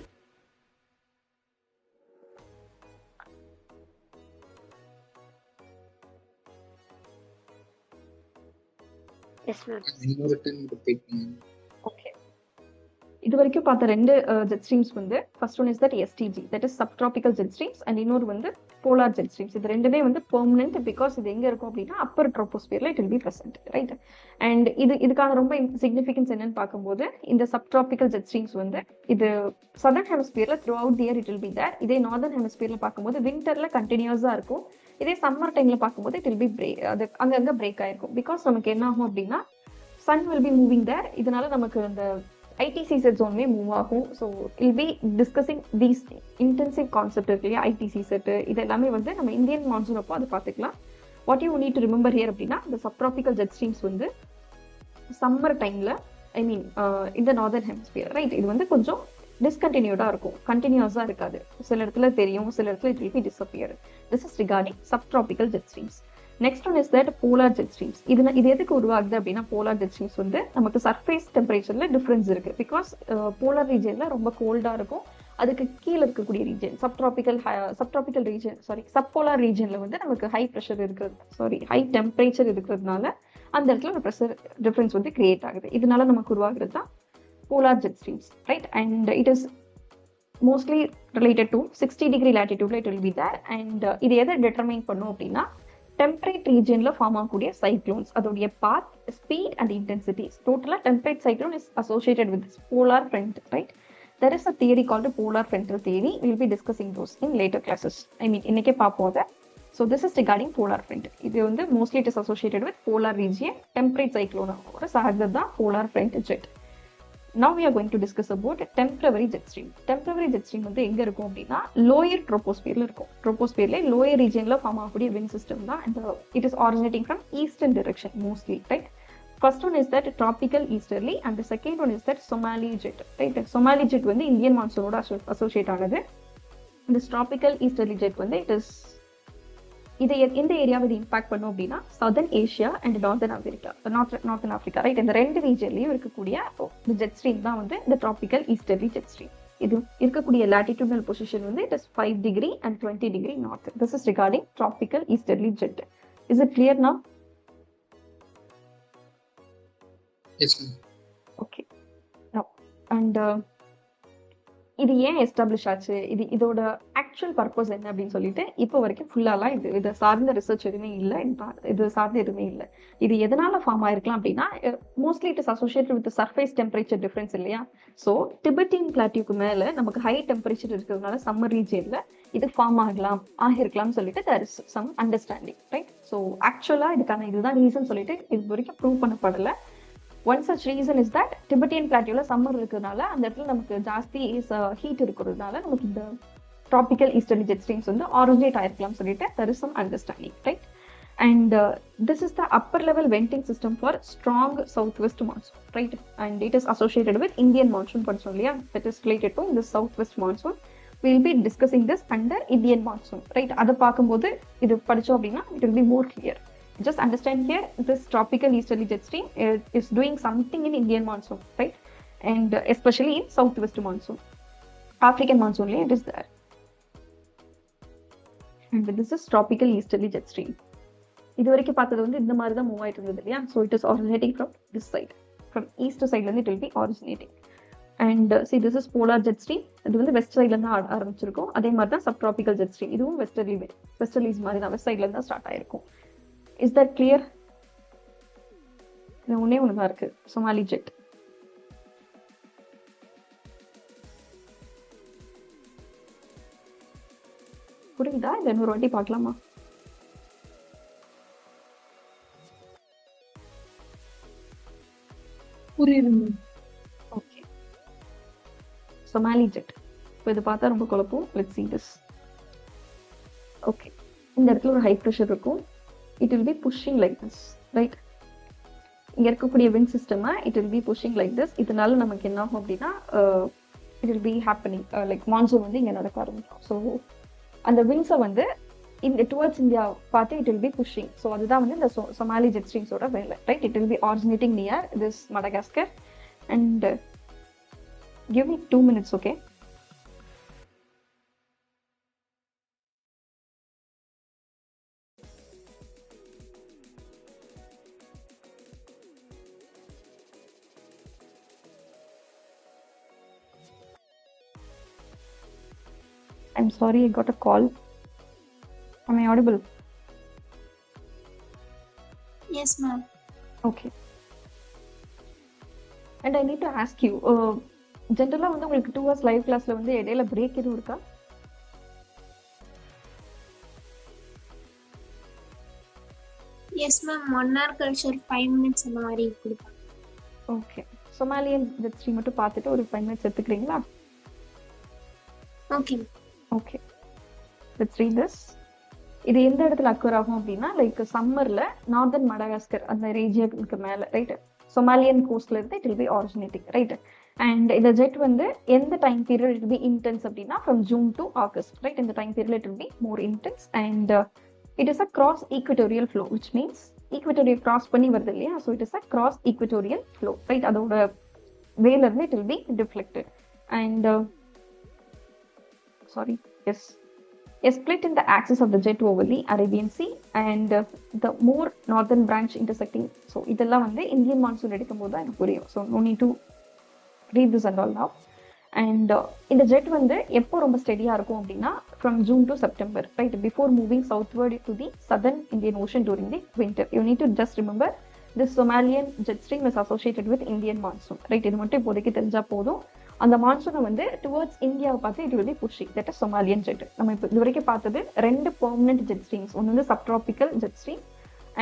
Yes, ma'am.
Okay. இது வரைக்கும் பார்த்த ரெண்டு jet streams வந்து first one is that STG, that is subtropical jet streams, and இன்னொரு வந்து polar jet streams. இது ரெண்டுமே வந்து பெர்மனன்ட், பிகாஸ் இது எங்க இருக்கும் அப்படின்னா அப்பர் ட்ரோபோஸ்பியர்ல it will be present, right. And இதுக்கான ரொம்ப சிக்னிஃபிகன்ஸ் என்னன்னு பார்க்கும்போது, இந்த சப்ட்ராபிக்கல் ஜெட் ஸ்ட்ரீம்ஸ் வந்து இது சதர்ன் ஹெமிஸ்பியர்ல throughout the year it will be there. இதே நார்தர்ன் ஹெமிஸ்பியர்ல பார்க்கும்போது விண்டர்ல கண்டினியூஸா இருக்கும். இதே சம்மர் டைம்ல பார்க்கும்போது இட் வில் பி பிரேக், அது அங்கங்க பிரேக் ஆயிருக்கும். பிகாஸ் நமக்கு என்ன ஆகும் அப்படின்னா sun will be moving there. இதனால நமக்கு அந்த ITCZ zone மூவ் ஆகும். So I'll be discussing these intensive concept இருக்கு இல்லையா, ITCZ, இது எல்லாமே வந்து நம்ம இந்தியன் மான்சூன் அப்போ அதை பார்த்துக்கலாம். What you need to remember here அப்படின்னா, இந்த சப்ட்ராபிக்கல் ஜெட் ஸ்ட்ரீம்ஸ் வந்து சம்மர் டைம்ல, ஐ மீன் இந்த நார்தர்ன் ஹெமிஸ்பியர், ரைட், இது வந்து கொஞ்சம் டிஸ்கண்டினியூடா இருக்கும், கண்டினியூஸா இருக்காது. சில இடத்துல தெரியும், சில இடத்துல it will be disappear. This is regarding subtropical jet streams. Next one is that polar jet streams. இது எதுக்கு உருவாகுது அப்படின்னா, போலார் ஜெட் ஸ்ட்ரீம்ஸ் வந்து நமக்கு சர்ஃபேஸ் டெம்பரேச்சர்ல டிஃபரன்ஸ் இருக்கு. பிகாஸ் போலார் ரீஜன்ல ரொம்ப கோல்டா இருக்கும், அதுக்கு கீழே இருக்கக்கூடிய ரீஜன் சப்ட்ராபிக்கல் ரீஜன், சப்போலார் ரீஜன்ல வந்து நமக்கு ஹை ப்ரெஷர் இருக்கிறது, ஹை டெம்பரேச்சர் இருக்கிறதுனால அந்த இடத்துல ஒரு ப்ரெஷர் டிஃபரன்ஸ் வந்து கிரியேட் ஆகுது. இதனால நமக்கு உருவாகுறது தான் polar jet streams, right. And it is mostly related to 60 degree லேட்டிடியூட்ல it will be there. And இது எதை டிட்டர்மைன் பண்ணும் அப்படின்னா, டெம்பரேட் ரீஜன்ல ஃபார்ம் ஆகக்கூடிய சைக்ளோன்ஸ், அதோடைய path, speed and intensities. Totally temperate cyclone is associated with polar front, right. There is a theory called polar frontal theory. We will be discussing those in later classes. I mean, இன்னைக்கே பார்ப்போம் அதை. So this is regarding polar front. இது வந்து mostly it is associated with polar region. Temperate cyclone ஓட சார்ந்தது தான் polar front jet. Now we are going to discuss about temporary jet stream. Temporary jet stream வந்து எங்க இருக்கும் அப்படின்னா, lower troposphere இருக்கும். Troposphere lower regionல ஃபார்ம் ஆகக்கூடிய wind system தான். And it is originating from eastern direction mostly, right? First one is that tropical easterly, and the second one is that Somali jet, right? Somali jet வந்து Indian monsoon ஓட associate ஆனது. This tropical easterly jet வந்து it is இது எந்த ஏரியாவை impact பண்ணும் அப்படின்னா, southern Asia and northern Africa, right. இந்த ரெண்டு ரீஜன்லயும் இருக்கக்கூடிய ஜெட் ஸ்ட்ரீம் தான் வந்து இந்த ட்ராபிக்கல் ஈஸ்டர்லி ஜெட் ஸ்ட்ரீம். இது இருக்கக்கூடிய லாட்டிடியூடல் பொசிஷன் வந்து it is 5 degree and 20 degree north. This is regarding tropical easterly jet. Is it clear now?
Yes ma'am.
Okay. And இது ஏன் எஸ்டாப்ளிஷ் ஆச்சு, இதோட ஆக்சுவல் பர்பஸ் என்ன அப்படின்னு சொல்லிட்டு இப்போ வரைக்கும் ஃபுல்லாலாம் இது சார்ந்த ரிசர்ச் எதுவுமே இல்லை, இது சார்ந்த எதுவுமே இல்லை. இது எதனால ஃபார்ம் ஆயிருக்கலாம் அப்படின்னா, mostly it is associated with surface temperature difference இல்லையா. ஸோ டிபெட்டியன் பிளாட்டியூக்கு மேல நமக்கு ஹை டெம்பரேச்சர் இருக்கிறதுனால சம்மர் ரீஜன்ல இது ஃபார்ம் ஆகிருக்கலாம்னு சொல்லிட்டு there is some understanding, right. So actually இதுக்கான இதுதான் ரீசன் சொல்லிட்டு இது வரைக்கும் ப்ரூவ் பண்ணப்படலை. One such reason is that Tibetan plateauல சம்மர் இருக்கிறதுனால அந்த இடத்துல நமக்கு ஜாஸ்தி ஹீட் இருக்கிறதுனால நமக்கு இந்த ட்ராபிக்கல் ஈஸ்டர்லி ஜெட் ஸ்ட்ரீம்ஸ் வந்து ஆரிஜினேட் ஆயிருக்கலாம் சொல்லிட்டு there is some understanding, right? And this is the upper level venting system for strong southwest monsoon, right? And it is associated with Indian monsoon படிச்சோம் இல்லையா, that is related to the southwest monsoon. We will be discussing this under Indian monsoon, right? அதை பார்க்கும்போது இது படிச்சோம் அப்படின்னா it will be more clear. Just understand here, this tropical easterly jet stream is doing something in Indian monsoon, right? And especially in southwest monsoon. African monsoon, it is there. And this is tropical easterly jet stream. இது வரைக்கும் பார்த்தது வந்து இந்த மாதிரி தான் move ஆயிட்டு இருந்தது இல்லையா. So it is originating from this side. From east side it will be originating. And see, this is polar jet stream. இது வந்து வெஸ்ட் சைட்ல இருந்து ஆரம்பிச்சிருக்கும். அதே மாதிரி தான் subtropical jet stream. இதுவும் வெஸ்டர்லிஸ் மாதிரி தான், வெஸ்ட் சைட்ல இருந்து ஸ்டார்ட் ஆயிருக்கும். Is that clear? இது ஒண்ணே ஒண்ணுதான் இருக்கு, சொமாலி ஜெட். புரியுதா? இதை இன்னொரு வாட்டி பார்க்கலாமா?
புரியுது.
ஓகே. சொமாலி ஜெட். இப்போ இது பார்த்தா ரொம்ப குழப்பம். Let's see this. ஓகே. இந்த இடத்துல ஒரு ஹை ப்ரெஷர் இருக்கும். It will be pushing like this, right? இங்க இருக்கக்கூடிய wind system it will be pushing like this. இதனால நமக்கு என்ன ஆகும் அப்படின்னா, it will be happening like monsoon வந்து இங்க நடக்க ஆரம்பிக்கும். ஸோ அந்த winds வந்து இந்த டுவர்ட்ஸ் இந்தியா பார்த்து it will be pushing. So அதுதான் வந்து இந்த சொமாலி ஜெட் ஸ்ட்ரீம்ஸோட வேலை, right? It will be originating near this Madagascar. And give me 2 minutes, okay? I'm sorry, I got a call. Am I audible?
Yes, ma'am.
Okay. And I need to ask you, ஜென்ரலாக வந்து உங்களுக்கு 2 hours live கிளாஸில் வந்து இடையில break எதுவும் இருக்கா?
Yes, ma'am. 1 hour கழிச்சு ஒரு 5 minutes அந்த மாதிரி கொடுப்பாங்க.
ஓகே. சொமாலியன் ஜெட் ஸ்ட்ரீம் மட்டும் பார்த்துட்டு ஒரு 5 minutes எடுத்துக்கிறீங்களா?
Okay.
Okay. Let's read this. இது எந்த இடத்துல அக்வர் ஆகும் அப்படின்னா லைக் சம்மர்ல நார்தர்ன் மடகாஸ்கர் அந்த ரீஜியனுக்கு மேலே ரைட் சொமாலியன் கோஸ்ட்ல இருந்து it will be originating right. And இந்த ஜெட் வந்து எந்த time period it be intense அப்படின்னா from June to August right. இந்த time period it will be more intense and it is a cross equatorial flow which means equatorial cross பண்ணி வருது இல்லையா. So it is a cross equatorial flow right. அதோட வேல இருந்து it will be deflected and sorry yes a split in the axis of the jet over the Arabian Sea and the more northern branch intersecting. So இதெல்லாம் வந்து Indian monsoon எடுக்கும்போது தான் எனக்கு புரியும். So no need to read this and all now. And இந்த jet வந்து எப்போ ரொம்ப ஸ்டெடியாக இருக்கும் அப்படின்னா from June to September right before moving southward to the southern Indian ocean during the winter. You need to just remember this Somalian jet stream is associated with Indian monsoon right. இது மட்டும் இப்போதைக்கு தெரிஞ்சா போதும். அந்த மான்சூனை வந்து towards இந்தியாவை பார்த்து it will be pushing that is Somalian jet. நம்ம இப்போ இது வரைக்கும் பார்த்தது 2 பெர்மனன்ட் ஜெட் ஸ்ட்ரீம்ஸ். ஒன்று வந்து subtropical jet stream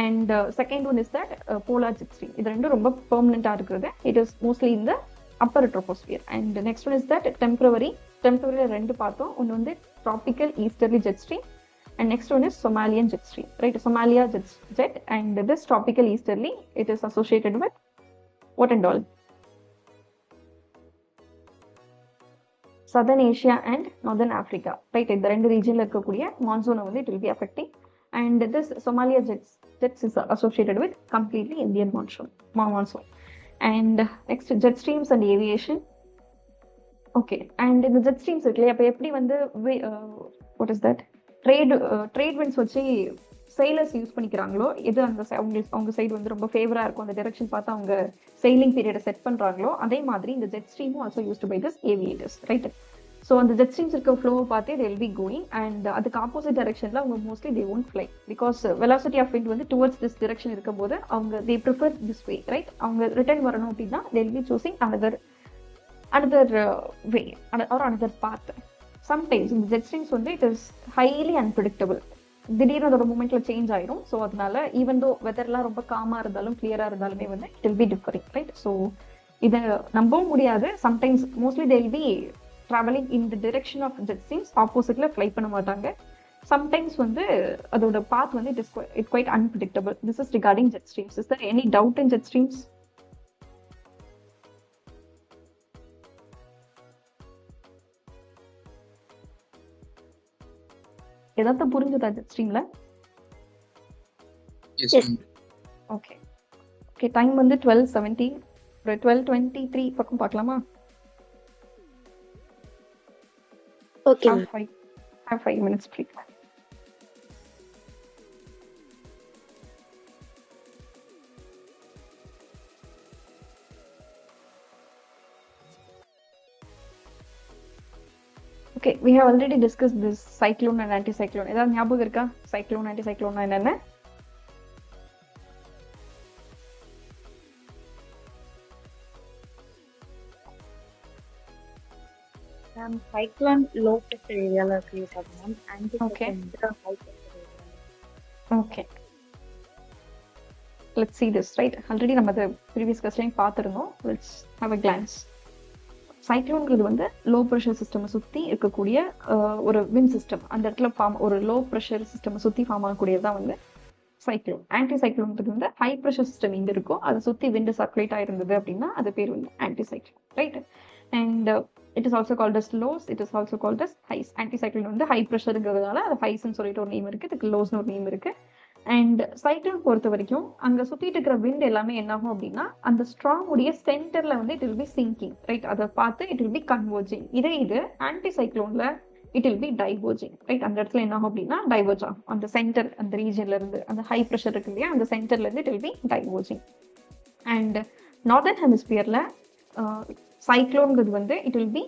and second one is that polar jet stream. இது ரெண்டும் ரொம்ப பெர்மனண்டாக இருக்கிறது. இட் இஸ் மோஸ்ட்லி இந்த upper troposphere. And next one is that டெம்பரரியில் 2 பார்த்தோம். ஒன்று வந்து tropical easterly jet stream and next one is Somalian jet stream right. Somalia jet and this tropical easterly it is associated with what and all Southern Asia and Northern Africa right. இந்த 2 region ல இருக்கக்கூடிய monsoon வந்து it will be affecting and this Somalia jets is associated with completely Indian monsoon and next jet streams and aviation. Okay, and இந்த jet streams இருக்குல்ல அப்ப எப்படி வந்து what is that trade winds வச்சு sailors use பண்ணிக்கிறாங்களோ எது அந்த அவங்க side வந்து ரொம்ப ஃபேவராக இருக்கும் அந்த டைரக்ஷன் பார்த்து அவங்க செயிலிங் பீரியடை செட் பண்ணுறாங்களோ அதே மாதிரி இந்த ஜெட் ஸ்ட்ரீமும் also use by this aviators right. So அந்த ஜெட் ஸ்ட்ரீம்ஸ் இருக்க ஃப்ளோவை பார்த்து they will be going and அதுக்கு ஆப்போசிட் டைரக்ஷனில் அவங்க mostly they won't fly because velocity of wind வந்து டுவர்ட்ஸ் திஸ் டிரெக்ஷன் இருக்கும்போது அவங்க they prefer this way right. அவங்க ரிட்டர்ன் வரணும் அப்படின்னா they will be choosing another way or another path. Sometimes இந்த ஜெட் ஸ்ட்ரீம்ஸ் வந்து இட் இஸ் ஹைலி அன்பிரிடிக்டபிள். திடீர்னு அதோட மூமெண்ட்ல சேஞ்ச் ஆயிரும். ஸோ அதனால ஈவன் தோ வெதர்லாம் ரொம்ப காமா இருந்தாலும் கிளியரா இருந்தாலுமே வந்து it will be differing right. So இதை நம்பவும் முடியாது. Sometimes mostly they will be travelling in the direction of jet streams ஆப்போசிட்ல ஃப்ளை பண்ண மாட்டாங்க. சம்டைம்ஸ் வந்து அதோட பாத் வந்து it quite unpredictable. This is regarding jet streams. Is there any doubt in jet streams? ஏதாவது புரிஞ்சுதா ஜெட் ஸ்ட்ரீம்ல?
Yes,
Yes.
ma'am.
Okay okay. Time வந்து 12:70 ஒரு 12:23 பக்கம் பார்க்கலாமா?
Okay
Have 5 minutes please. Okay, we have already discussed this cyclone and anticyclone. ஏதாவது ஞாபகம் இருக்கா cyclone anticyclone என்னன்னு?
Ma'am, cyclone low pressure area la create ஆகும் ma'am.
Okay.
Anticyclone high pressure area.
Okay. Let's see this, right? Already நம்ம the previous question பார்த்திருந்தோம். Let's have a glance. சைக்ளோன்கிறது வந்து low pressure system சுற்றி இருக்கக்கூடிய ஒரு wind system. அந்த இடத்துல ஒரு லோ ப்ரெஷர் சிஸ்டம் சுற்றி ஃபார்ம் ஆகக்கூடியதான் வந்து சைக்ளோன். ஆன்டி சைக்ளோன்றது வந்து ஹை ப்ரெஷர் சிஸ்டம் இங்கே இருக்கும், அதை சுற்றி விண்டு சர்க்குலேட் ஆயிருந்தது அப்படின்னா அது பேர் வந்து anti cyclone right. And it is also called as lows, it is also called as highs. Anti cyclone வந்து ஹை ப்ரெஷருங்கிறதுனால அது ஹைஸ்ன்னு சொல்லிட்டு ஒரு நேம் இருக்கு, இதுக்கு லோஸ்னு ஒரு நேம் இருக்கு. அண்ட் சைக்ளோன் பொறுத்த வரைக்கும் அங்க சுத்திட்டு இருக்கிற விண்ட் எல்லாமே என்ன ஆகும் அப்படின்னா அந்த ஸ்ட்ராங் உடைய சென்டர்ல வந்து it will be sinking right. அதை பார்த்து இட் வில் பி கன்வர்ஜிங். இது ஆன்டி சைக்ளோன்ல it will be diverging right. அந்த இடத்துல என்ன ஆகும் அப்படின்னா டைவர்ஜ் ஆகும். அந்த சென்டர் அந்த ரீஜன்ல இருந்து அந்த ஹை ப்ரெஷர் இருக்கு இல்லையா அந்த சென்டர்ல இருந்து it will be diverging. And northern ஹெமிஸ்பியர்ல சைக்ளோன்கிறது வந்து இட் வில் பி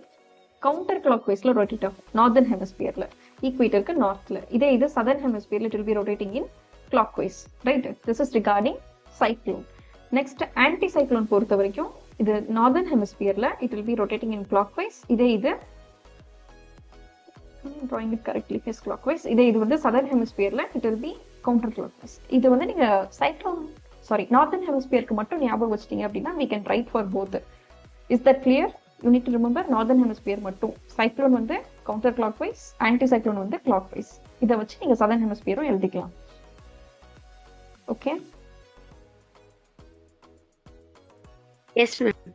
கவுண்டர் கிளாக் வைஸ்ல ரொட்டேட் ஆகும் நார்தர்ன் ஹெமிஸ்பியர்ல, ஈக்வேட்டருக்கு நார்த்ல. இதே இது சதர்ன் ஹெமிஸ்பியர்ல it will be rotating in clockwise, right? This is regarding cyclone. Next anti cyclone பொறுத்த வரைக்கும் இது நார்தர்ன் ஹெமிஸ்பியர்ல it will be rotating in clockwise. இதே இது drawing it correctly is clockwise. இதே இது வந்து சதர்ன் ஹெமிஸ்பியர்ல it will be counter clockwise. இது வந்து நீங்க சைக்ளோன் நார்தர்ன் ஹெமிஸ்பியருக்கு மட்டும் ஞாபகம் வச்சிட்டீங்க அப்படின்னா we can write for both. Is that clear? You need to remember northern hemisphere மட்டும். சைக்ளோன் வந்து கவுண்டர் கிளாக்வைஸ், ஆன்டி சைக்ளோன் வந்து கிளாக்வைஸ். இதை வச்சு நீங்க சதர்ன் ஹெமிஸ்பியரும் எழுதிக்கலாம். Okay?
S ma'am.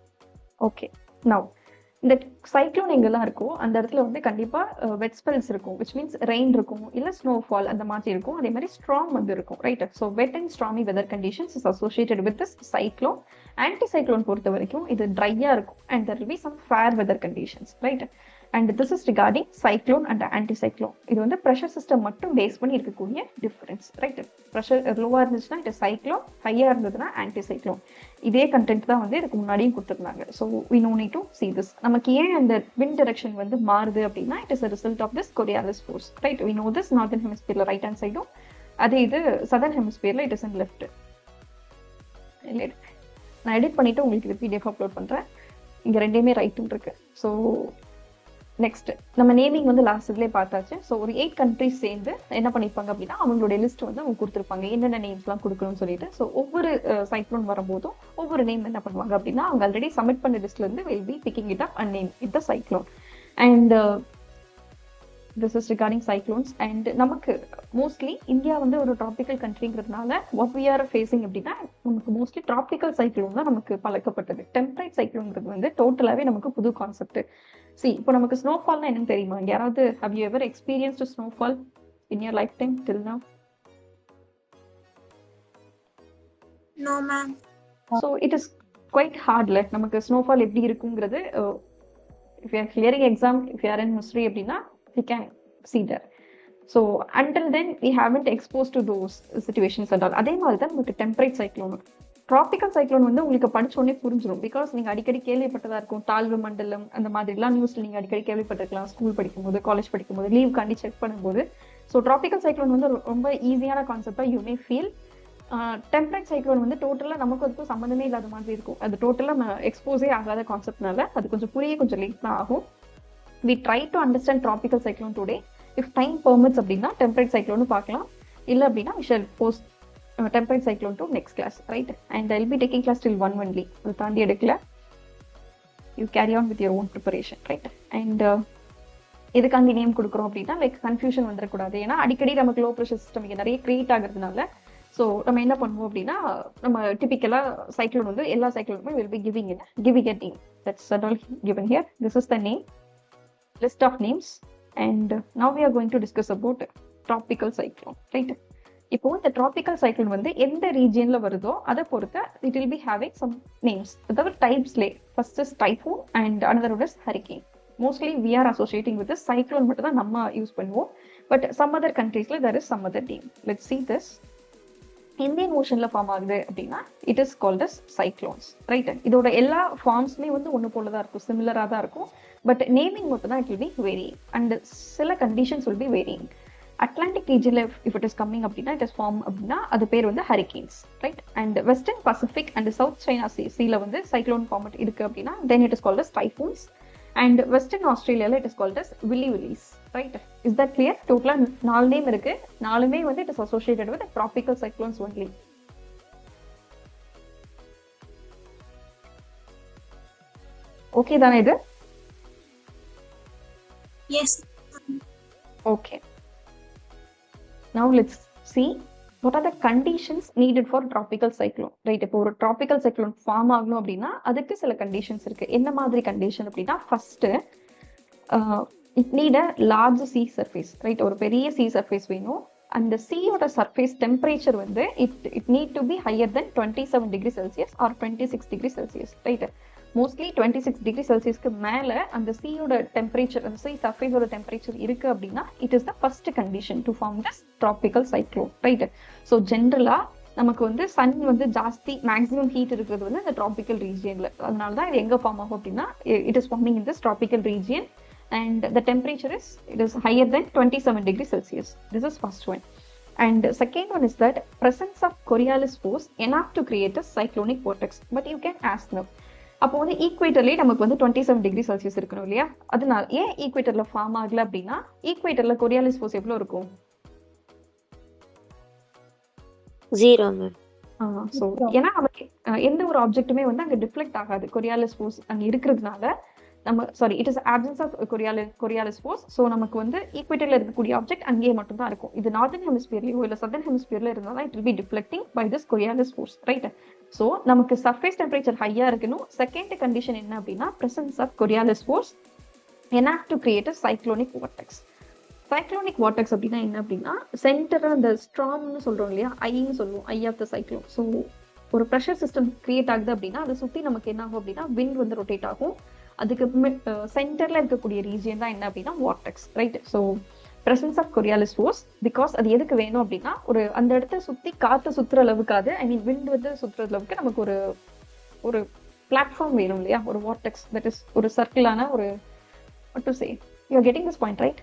Okay. Now இந்த சைக்ளோன் எங்கெல்லாம் இருக்கோ அந்த இடத்துல வந்து கண்டிப்பா வெட் ஸ்பெல்ஸ் இருக்கும், விச் மீன்ஸ் ரெயின் இருக்கும், இல்ல ஸ்னோஃபால் அந்த மாதிரி இருக்கும். அதே மாதிரி ஸ்ட்ராங் வந்து இருக்கும், right? So wet and stormy weather conditions is associated with this cyclone. Anti cyclone பொறுத்த வரைக்கும் இது ட்ரையா இருக்கும் and there will be some fair weather conditions, right? And this is regarding cyclone and anti cyclone. இது வந்து pressure system மட்டும் base பண்ணி இருக்கக்கூடிய டிஃபரன்ஸ், ரைட்? ப்ரெஷர் லோவா இருந்துச்சுன்னா இது சைக்ளோன், ஹையா இருந்ததுன்னா ஆன்டி சைக்ளோன். இதே கண்டென்ட் தான் வந்து இதுக்கு முன்னாடியும் கொடுத்துருந்தாங்க. So we no need to see this. நமக்கு ஏன் அந்த விண்ட் டைரக்ஷன் வந்து மாறுது அப்படின்னா it is a result of this Coriolis force, right? We know this northern hemisphere right hand சைடும், அதே இது சதர்ன் ஹெமிஸ்பியர்ல இட் இஸ் இன் லெஃப்ட். நான் எடிட் பண்ணிட்டு உங்களுக்கு இது PDF அப்லோட் பண்றேன். இங்க ரெண்டையுமே ரைட்டும் இருக்கு. ஸோ நெக்ஸ்ட் நம்ம நேமிங் வந்து லாஸ்ட் இதுலேயே பார்த்தாச்சு. ஸோ ஒரு 8 கண்ட்ரிஸ் சேர்ந்து என்ன பண்ணியிருப்பாங்க அப்படின்னா அவங்களுடைய லிஸ்ட் வந்து அவங்க கொடுத்துருப்பாங்க என்னென்ன நேம்ஸ்லாம் கொடுக்கணும்னு சொல்லிட்டு. ஸோ ஒவ்வொரு சைக்ளோன் வரும்போதும் ஒவ்வொரு நேம் என்ன பண்ணுவாங்க அப்படின்னா அவங்க ஆல்ரெடி சப்மிட் பண்ண லிஸ்ட்ல இருந்து will be picking it up and name it the cyclone. And this is regarding cyclones. And நமக்கு மோஸ்ட்லி இந்தியா வந்து ஒரு ட்ராபிக்கல் கண்ட்ரிங்கிறதுனால வாட் வி ஆர் ஃபேஸிங் அப்படின்னா நமக்கு மோஸ்ட்லி ட்ராபிக்கல் சைக்ளோன் தான் நமக்கு பழக்கப்பட்டது. டெம்பரேட் சைக்ளோன்றது வந்து டோட்டலாகவே நமக்கு புது கான்செப்ட். இப்போ நமக்கு ஸ்னோஃபால்னா என்னன்னு தெரியுமா? யாராவது have you ever experienced snowfall in your lifetime till now?
No ma'am.
So it is quite hard. Like நமக்கு snowfall எப்படி இருக்குங்கிறது if you are clearing exam, if you are in history அப்படின்னா we can see that. So until then we haven't exposed to those situations and all. அதே மாதிரி தான் நமக்கு temperate cyclone. Tropical cyclone வந்து உங்களுக்கு படிச்சோடனே புரிஞ்சிடும். பிகாஸ் நீங்க அடிக்கடி கேள்விப்பட்டதா இருக்கும் தாழ்வு மண்டலம் அந்த மாதிரிலாம் நியூஸ்ல நீங்க அடிக்கடி கேள்விப்பட்டிருக்கலாம் ஸ்கூல் படிக்கும்போது, காலேஜ் படிக்கும்போது, லீவ் காண்டி செக் பண்ணும்போது. ஸோ ட்ராபிக்கல் சைக்ளோன் வந்து ரொம்ப ஈஸியான கான்செப்டா you may feel. Temperate cyclone வந்து டோட்டலா நமக்கு அதுக்கும் சம்மந்தமே இல்லாத மாதிரி இருக்கும். அது டோட்டலா நம்ம எக்ஸ்போஸே ஆகாத கான்செப்ட்னால அது கொஞ்சம் புரிய கொஞ்சம் லேட் தான் ஆகும். We try to understand tropical cyclone today. If time permits அப்படின்னா டெம்பரேட் சைக்ளோன் பார்க்கலாம். இல்லை அப்படின்னா we shall post temperate cyclone to next class, right? And I'll be taking class till 1 only. அது தாண்டி எடுக்கல. You carry on with your own preparation, right? And எதுக்காண்டி name கொடுக்குறோம் அப்படின்னா லைக் கன்ஃபியூஷன் வந்துடக்கூடாது. ஏன்னா அடிக்கடி நமக்கு லோ ப்ரெஷர் சிஸ்டம் இங்கே நிறைய கிரியேட் ஆகுறதுனால ஸோ நம்ம என்ன பண்ணுவோம் அப்படின்னா நம்ம டிபிக்கலா சைக்ளோன் வந்து எல்லா சைக்ளோனுமே will be giving a name. That's all given here. This is the name, list of names. And now we are going to discuss about tropical cyclone, right? இப்போ இந்த ட்ராபிக்கல் சைக்ளோன் வந்து எந்த ரீஜியன்ல வருதோ அதை பொறுத்து it will be having some names. அதாவது டைப்ஸ்லே first is typhoon and another one is hurricane. Mostly we are associating with cyclone மட்டும் தான் நம்ம யூஸ் பண்ணுவோம். பட் சம் அதர் கண்ட்ரீஸ்ல there is some other name. Let's see this. Indian ஓஷன்ல form ஆகுது அப்படின்னா it is called as cyclones, right? இதோட எல்லா ஃபார்ம்ஸுமே வந்து ஒன்று போல தான் இருக்கும், சிமிலரா தான் இருக்கும். பட் நேமிங் மட்டும் தான் it will be varying and சில conditions will be varying. Atlantic ரீஜன்ல இஃப் இட் இஸ் கம்மிங் அப்படின்னா இட் இஸ் ஃபார்ம் அப்படின்னா அது பேர் வந்து hurricanes, right? And western Pacific and South China சீல வந்து சைக்ளோன் ஃபார்மட் இருக்கு அப்படின்னா than it is called as typhoons. And western ஆஸ்திரேலியால it is called as willies, right? Is that clear? டோட்டலா 4 நேம் இருக்கு. 4மே வந்து it is associated with tropical cyclones only. Okay தானே இது?
Yes.
Okay. Now let's see what are the conditions needed for tropical cyclone, right? இப்போ ஒரு tropical cyclone form ஆகணும் அப்படின்னா அதுக்கு சில கண்டிஷன்ஸ் இருக்கு. என்ன மாதிரி கண்டிஷன் அப்படின்னா first it need a large sea surface, right? ஒரு பெரிய சீ சர்ஃபேஸ் வேணும். அந்த சீயோட சர்ஃபேஸ் டெம்பரேச்சர் வந்து it need to be higher than 27 degree celsius or 26 degree celsius, right? Mostly 26 degree செல்சியஸ்க்கு மேல அந்த சீயோட டெம்பரேச்சர், அந்த சீ சர்ஃபேஸோட டெம்பரேச்சர் இருக்கு அப்படின்னா it is the first condition to form this tropical cyclone, right? So ஜென்ரலா நமக்கு வந்து சன் வந்து ஜாஸ்தி மேக்ஸிமம் ஹீட் இருக்கிறது வந்து இந்த ட்ராபிக்கல் ரீஜியன்ல. அதனால தான் இது எங்க ஃபார்ம் ஆகும் அப்படின்னா it is farming in this tropical region. and the temperature is higher than 27 degrees Celsius. This is first one. And second one is that presence of Coriolis force enough to create a cyclonic vortex. But you can ask now, அப்போ வந்து ஈக்குவேட்டர்லேயே நமக்கு வந்து 27 degree Celsius இருக்கணும் இல்லையா? அதனால ஏன் ஈக்குவேட்டர்ல form ஆகல அப்படின்னா, ஈக்குவேட்டர்ல கொரியாலிஸ் ஃபோர்ஸ் எவ்வளோ இருக்கும்?
0 மேம்.
ஸோ ஏன்னா நமக்கு எந்த ஒரு ஆப்ஜெக்ட்டுமே வந்து அங்கே டிஃப்ளெக்ட் ஆகாது கொரியாலிஸ் ஃபோர்ஸ் அங்கே இருக்கிறதுனால. நம்ம sorry, it is absence of Coriolis force. So நமக்கு வந்து ஈக்குவேட்டர்ல இருக்கக்கூடிய ஆப்ஜெக்ட் அங்கேயே மட்டும் தான் இருக்கும். இது நார்தன் ஹெமிஸ்பியர்லயோ இல்லை சதர்ன் ஹெமிஸ்பியர்ல இருந்தால் தான் it will be deflecting by this Coriolis force, right? So நமக்கு சர்ஃபேஸ் டெம்பரேச்சர் ஹையா இருக்கணும். செகண்ட் கண்டிஷன் என்ன அப்படின்னா, presence of Coriolis force enough to create a cyclonic vortex. Cyclonic vortex அப்படின்னா என்ன அப்படின்னா, சென்டராக அந்த ஸ்ட்ராங்னு சொல்கிறோம் இல்லையா, ஐன்னு சொல்லுவோம், ஐ ஆஃப் த சைக்ளோன். ஸோ ஒரு ப்ரெஷர் சிஸ்டம் கிரியேட் ஆகுது அப்படின்னா அதை சுற்றி நமக்கு என்ன ஆகும் அப்படின்னா, விண்ட் வந்து ரொட்டேட் ஆகும். அதுக்கு சென்டரில் இருக்கக்கூடிய ரீஜியன் தான் என்ன அப்படின்னா vortex, right? So presence of Coriolis force, because அது எதுக்கு வேணும் அப்படின்னா, ஒரு அந்த இடத்த சுற்றி காற்று சுற்றுற அளவுக்காது, ஐ மீன் விண்ட் வந்து சுற்றுற அளவுக்கு நமக்கு ஒரு பிளாட்ஃபார்ம் வேணும் இல்லையா, ஒரு வார்டெக்ஸ் தட் இஸ் ஒரு சர்க்கிளான ஒரு what to say, you are getting this point, right?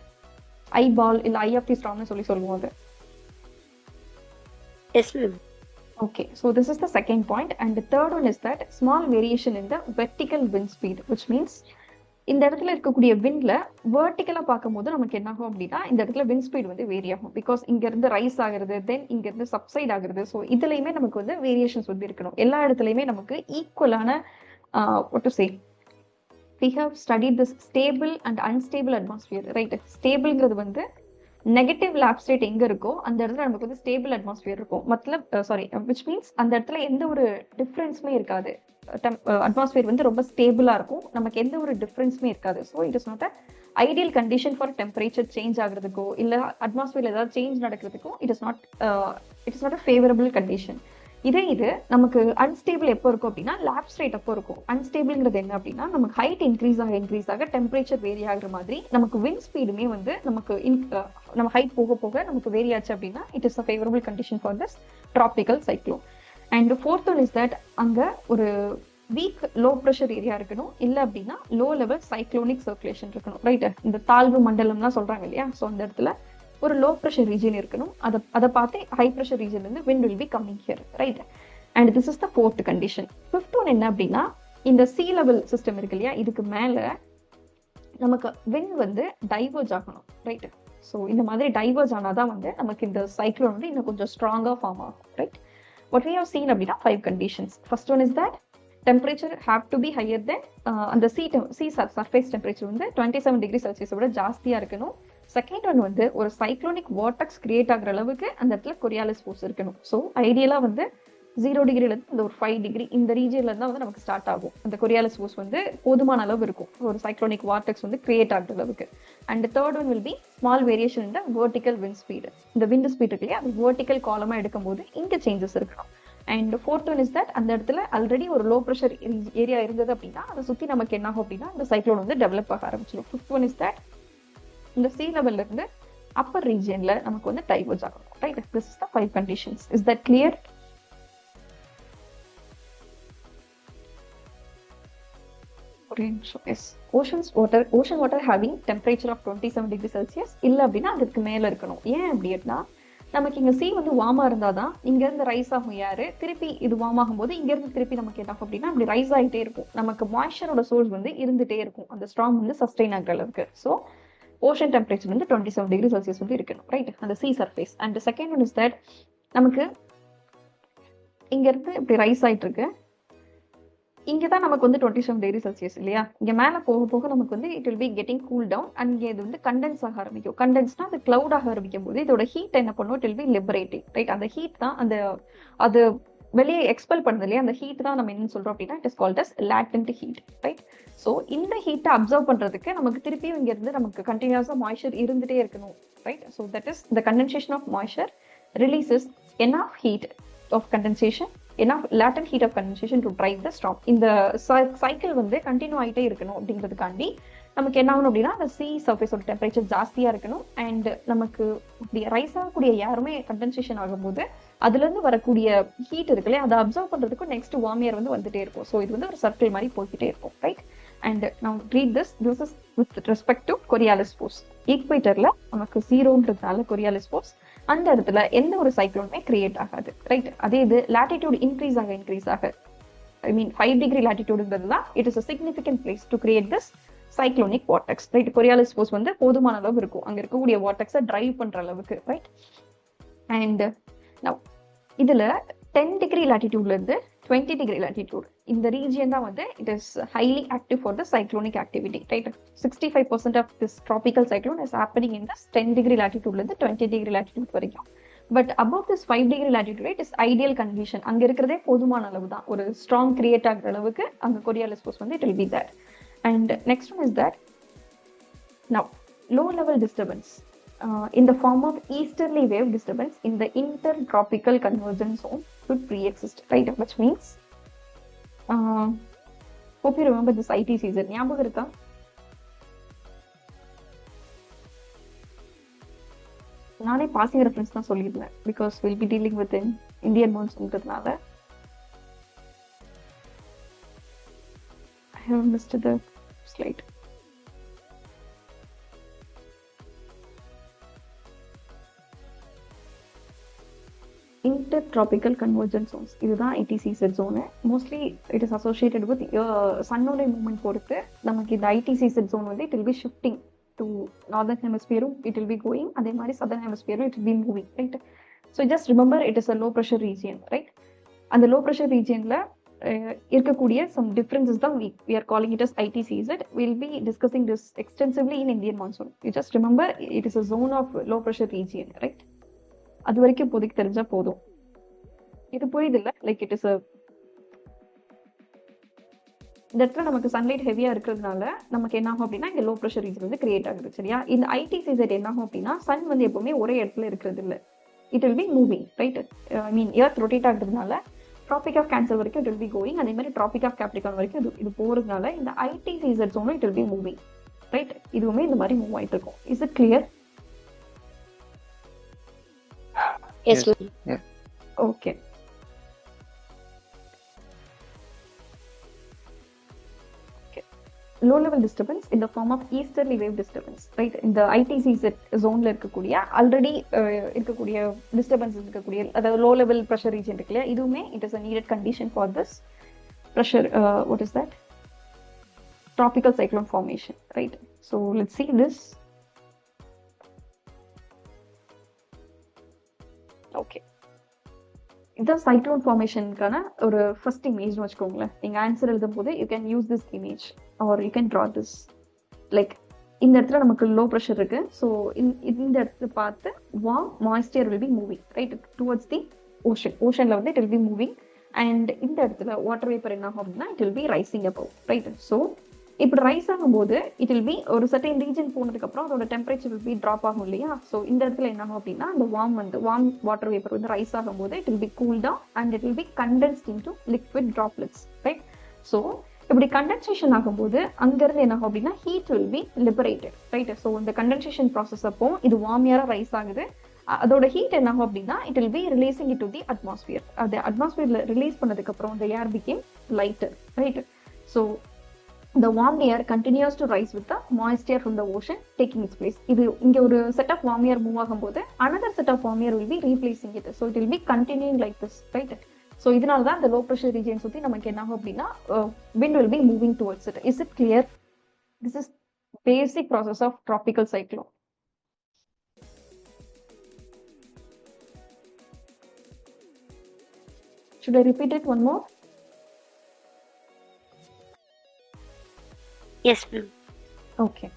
Eyeball இல்ல eye of the storm னு சொல்லுவோம் அது.
Yes ma'am.
Okay, so this is the second point, and the third one is that small variation in the vertical wind speed, which means இந்த இடத்துல இருக்கக்கூடிய விண்ட்ல வெர்டிக்கலா பார்க்கும்போது நமக்கு என்ன ஆகும் அப்படின்னா, இந்த இடத்துல விண்ட் ஸ்பீட் வந்து வேரி ஆகும். பிகாஸ் இங்க இருந்து ரைஸ் ஆகுறது, தென் இங்க இருந்து சப்சைட் ஆகுறது. ஸோ இதுலயுமே நமக்கு வந்து வேரியேஷன்ஸ் வந்து இருக்கணும். எல்லா இடத்துலயுமே நமக்கு ஈக்குவலான what to say, we have studied this stable and unstable atmosphere, right? ஸ்டேபிள்ங்கிறது வந்து நெகட்டிவ் லேப் ஸ்டேட் எங்க இருக்கோ அந்த இடத்துல நமக்கு வந்து ஸ்டேபிள் அட்மாஸ்பியர் இருக்கும். which means அந்த இடத்துல எந்த ஒரு டிஃப்ரென்ஸுமே இருக்காது. அட்மாஸ்பியர் வந்து ரொம்ப ஸ்டேபிளா இருக்கும், நமக்கு எந்த ஒரு டிஃப்ரென்ஸுமே இருக்காது. So it is not a ideal condition for temperature change ஆகுறதுக்கோ இல்லை அட்மாஸ்பியர்ல ஏதாவது சேஞ்ச் நடக்கிறதுக்கோ it is not a favourable condition. இது நமக்கு அன்ஸ்டேபிள் எப்போ இருக்கும் அப்படின்னா, லேப் ஸ்டேட் அப்போ இருக்கும். அன்ஸ்டேபிள்ங்கிறது என்ன அப்படின்னா, நமக்கு ஹைட் இன்க்ரீஸ் ஆக டெம்பரேச்சர் வேரி ஆகுற மாதிரி நமக்கு விண்ட் ஸ்பீடுமே வந்து நமக்கு நம்ம ஹைட் போக போக நமக்கு வேரி ஆச்சு அப்படின்னா it is a favourable condition for this tropical cyclone. And fourth one is that அங்க ஒரு வீக் லோ ப்ரெஷர் ஏரியா இருக்கணும், இல்லை அப்படின்னா லோ லெவல் சைக்ளோனிக் சர்க்குலேஷன் இருக்கணும், ரைட்? இந்த தாழ்வு மண்டலம்லாம் சொல்றாங்க இல்லையா, ஸோ அந்த இடத்துல ஒரு லோ ப்ரெஷர் ரீஜன் இருக்கணும். அதை பார்த்து ஹை ப்ரெஷர் ரீஜன் வந்து wind will be coming here, right? And this is the fourth condition. Fifth one என்ன அப்படின்னா, இந்த சீ லெவல் சிஸ்டம் இருக்கு இல்லையா, இதுக்கு மேல நமக்கு விண்ட் வந்து டைவர்ஜ் ஆகணும், ரைட்? ஸோ இந்த மாதிரி டைவர்ஜ் ஆனாதான் வந்து நமக்கு இந்த சைக்ளோன் வந்து இன்னும் கொஞ்சம் ஸ்ட்ராங்கா ஃபார்ம் ஆகும், right? What we have seen அப்படின்னா 5 conditions. First one is that temperature have to be higher than அந்த sea surface temperature வந்து 27 degree Celsius விட ஜாஸ்தியா இருக்கணும். செகண்ட் ஒன் வந்து ஒரு சைக்ளோனிக் வார்டெக்ஸ் கிரியேட் ஆகுற அளவுக்கு அந்த இடத்துல கொரியாலிஸ் ஃபோர்ஸ் இருக்கணும். ஸோ ஐடியலா வந்து 0 டிகிரிலேருந்து இந்த ஒரு 5 டிகிரி இந்த ரீஜியன்ல இருந்தால் வந்து நமக்கு ஸ்டார்ட் ஆகும். அந்த கொரியாலிஸ் ஃபோர்ஸ் வந்து போதுமான அளவு இருக்கும் ஒரு சைக்ளோனிக் வார்டெக்ஸ் வந்து கிரியேட் ஆகுற அளவுக்கு. And third one will be small variation in the vertical wind speed. இந்த விண்ட் ஸ்பீட் இருக்கு இல்லையா, அது வெர்டிக்கல் காலமாக எடுக்கும் போது இங்கே சேஞ்சஸ் இருக்கணும். And fourth one is that அந்த இடத்துல ஆல்ரெடி ஒரு லோ ப்ரெஷர் ஏரியா இருந்தது அப்படின்னா அதை சுற்றி நமக்கு என்ன ஆகும் அப்படின்னா இந்த சைக்ளோன் வந்து டெவலப் ஆக ஆரம்பிச்சிடும். ஃபிஃப்த் ஒன் இஸ் தட் இந்த சீ லெவல்ல இருந்து அப்பர் ரீஜியன்ல நமக்கு வந்து டைவர்ஜ் ஆகும், right? This is the 5 conditions. Is that clear? Ocean water having temperature of 27 degree Celsius இல்ல அப்படின்னா அதுக்கு மேல இருக்கணும். ஏன் அப்படின்னா, நமக்கு இங்க சீ வந்து வார்மா இருந்தாதான் இங்க இருந்து ரைஸ் ஆகும் யாரு, திருப்பி இது வார்ம் ஆகும் போது இங்க இருந்து திருப்பி நமக்கு என்ன ஆகும் அப்படின்னா அப்படி ரைஸ் ஆகிட்டே இருக்கும். நமக்கு மாய்ஸ்சரோட சோர்ஸ் வந்து இருந்துட்டே இருக்கும், அந்த ஸ்ட்ராங் வந்து சஸ்டெயின் ஆகிற அளவுக்கு. ஸோ ஓஷன் டெம்பரேச்சர் வந்து 27 டிகிரி செல்சியஸ் வந்து இருக்கணும், ரைட்? அந்த sea surface. And second one is that நமக்கு இங்க இருந்து இப்படி ரைஸ் ஆயிட்டு இருக்கு, இங்கதான் நமக்கு வந்து 27 டிகிரி செல்சியஸ் இல்லையா, இங்க மேல போக போக நமக்கு வந்து it will be getting cool down and இங்க இது வந்து கண்டென்ஸ் ஆக ஆரம்பிக்கும். கண்டென்ஸ்னா அது கிளவுட் ஆக ஆரம்பிக்கும் போது இதோட ஹீட் என்ன பண்ணும், it will B liberating, right? அந்த ஹீட் தான் அது வெளியே எக்ஸ்பெல் பண்ணுது இல்லையா, அந்த ஹீட் தான் நம்ம என்ன சொல்றோம் அப்படின்னா it is called as latent heat, right? So இந்த ஹீட்டை அப்சர்வ் பண்றதுக்கு நமக்கு திருப்பியும் இங்க இருந்து நமக்கு கண்டினியூஸா மாய்ஸ்சர் இருந்துட்டே இருக்கணும், right? So that is the condensation of moisture releases enough heat of condensation, enough latent heat of condensation to drive the storm. இந்த சைக்கிள் வந்து கண்டினியூ ஆகிட்டே இருக்கணும் அப்படிங்கிறதுக்காண்டி நமக்கு என்ன ஆகணும் அப்படின்னா அந்த சீ சர்ஃபேஸோட டெம்பரேச்சர் ஜாஸ்தியா இருக்கணும். அண்ட் நமக்கு ரைஸ் ஆகக்கூடிய யாருமே கண்டென்சேஷன் ஆகும்போது அதுல இருந்து வரக்கூடிய ஹீட் இருக்குல்ல அதை அப்சர்வ் பண்றதுக்கும் நெக்ஸ்ட் வார்ம் ஏர் வந்து வந்துட்டே இருக்கும். ஸோ இது வந்து ஒரு சர்க்கிள் மாதிரி போய்கிட்டே இருக்கும், right? And now read this. This is with respect to Coriolis force. Equatorல நமக்கு 0ன்றதுனால Coriolis force அந்த இடத்துல எந்த ஒரு சைக்ளோனுமே கிரியேட் ஆகாது, ரைட்? அதே இது latitude இன்க்ரீஸ் ஆக I mean 5 degree latitudeங்கிறது தான் it is a significant place to create this cyclonic vortex, right? Coriolis force வந்து போதுமான அளவு இருக்கும் அங்க இருக்கக்கூடிய vortex-ஐ டிரைவ் பண்ற அளவுக்கு, ரைட்? And now இதுல 10 degree latitudeல இருந்து 20 degree latitude இந்த ரீஜியன் தான் வந்து it is highly active for the cyclonic activity, right? 65% of this tropical cyclone is happening in this 10 degree latitudeல இருந்து 20 degree latitude வரைக்கும். But above this 5 degree latitude, it is ideal condition. அங்க இருக்கிறதே போதுமான அளவு தான், ஒரு ஸ்ட்ராங் கிரியேட் ஆகிற அளவுக்கு அங்க Coriolis force வந்து it will be there. And next one is that now low level disturbance in the form of easterly wave disturbance in the intertropical convergence zone should pre-exist, right? Which means hope you remember this IT season. ஞாபகம் இருக்கா? நானே passing reference தான் சொல்லியிருந்தேன் because will be dealing with Indian மான்சூன்றதுனால. I have missed the slide. Intertropical convergence zones இதுதான் ITCZ zone. Mostly it is associated with சன்னோட movement பொறுத்து நமக்கு இந்த ITCZ zone வந்து it will be shifting to northern hemisphere, it will be going, அதே மாதிரி southern hemisphere it will be moving, right? So just remember it is a low pressure region, right? அந்த low pressure regionல இருக்கக்கூடிய some differences தான் we are calling it as ITCZ. We'll be discussing this extensively in Indian monsoon. You just remember it is a zone of low pressure region, right? அது வரைக்கும் இப்போதைக்கு தெரிஞ்சா போதும். இது புரியுது இல்ல? லைக் இட் இஸ் இந்த இடத்துல நமக்கு சன்லைட் ஹெவியா இருக்கிறதுனால நமக்கு என்ன ஆகும் அப்படின்னா இங்க லோ ப்ரெஷர் ரீஜன் வந்து கிரியேட் ஆகுது, சரியா? இந்த ITCZ என்ன ஆகும் அப்படின்னா சன் வந்து எப்பவுமே ஒரே இடத்துல இருக்கிறது இல்லை, it will be moving, right? I mean earth rotate ஆகுறதுனால ட்ராபிக் ஆஃப் கேன்சர் வரைக்கும் இட் வில் பி கோயிங், அதே மாதிரி ட்ராபிக் ஆஃப் கேப்ரிகான் வரைக்கும் இது போறதுனால இந்த ITCZ ஜோனும் it will be moving, right? இதுவுமே இந்த மாதிரி மூவ் ஆயிட்டு இருக்கும். Is it clear?
Yes, ma'am.
Yeah.
Okay. Low level disturbance in the form of easterly wave disturbance, right? இந்த ITCZ zone-ல இருக்கக்கூடிய ஆல்ரெடி இருக்கக்கூடிய டிஸ்டர்பன்ஸ் இருக்கக்கூடிய அதாவது low level pressure region இருக்கு இல்லையா, இதுவுமே it is a needed condition for this pressure what is that tropical cyclone formation, right? So let's see this. Okay, இந்த cyclone ஃபார்மேஷனுக்கான ஒரு ஃபர்ஸ்ட் இமேஜ் வச்சுக்கோங்களேன். நீங்க ஆன்சர் எழுதும் போது you can use this image are you can draw this. Like இந்த இடத்துல நமக்கு low pressure இருக்கு, ஸோ இந்த இடத்துல பார்த்து warm moisture will be moving, right, towards the ஓஷன்ல வந்து it will be moving. And இந்த இடத்துல வாட்டர் வேப்பர் என்ன ஆகும் அப்படின்னா it will be rising above, right? So இப்படி ரைஸ் ஆகும்போது இட் வில் பி ஒரு சர்டைன் ரீஜன் போனதுக்கு அப்புறம் அதோட டெம்பரேச்சர் வில் பி ட்ராப் ஆகும் இல்லையா? ஸோ இந்த இடத்துல என்ன ஆகும் அப்படின்னா அந்த வார்ம் வாட்டர் வேப்பர் வந்து ரைஸ் ஆகும்போது it will be cool down and it will be condensed into liquid droplets, right? So இப்படி கண்டென்சேஷன் ஆகும்போது அங்கிருந்து என்ன ஆகும் அப்படின்னா heat will be liberated, right? So இந்த கண்டென்சேஷன் ப்ராசஸ் அப்போ இது வார்மியரா ரைஸ் ஆகுது, அதோட ஹீட் என்ன ஆகும் அப்படின்னா it will B releasing it to the atmosphere. அது அட்மாஸ்பியர்ல ரிலீஸ் பண்ணதுக்கு அப்புறம் the air became lighter, right? So the warm air continues to rise with the moist air from the ocean taking its place. இது இங்க ஒரு set of warm air move ஆகும்போது another set of warm air will be replacing it, so it will be continuing like this, right? So இதனால தான் the low pressure region சுத்தி நமக்கு என்ன ஆகும் அப்படின்னா wind will be moving towards it. Is it clear? This is basic process of tropical cyclone. Should I repeat it one more?
Yes, ma'am.
Okay.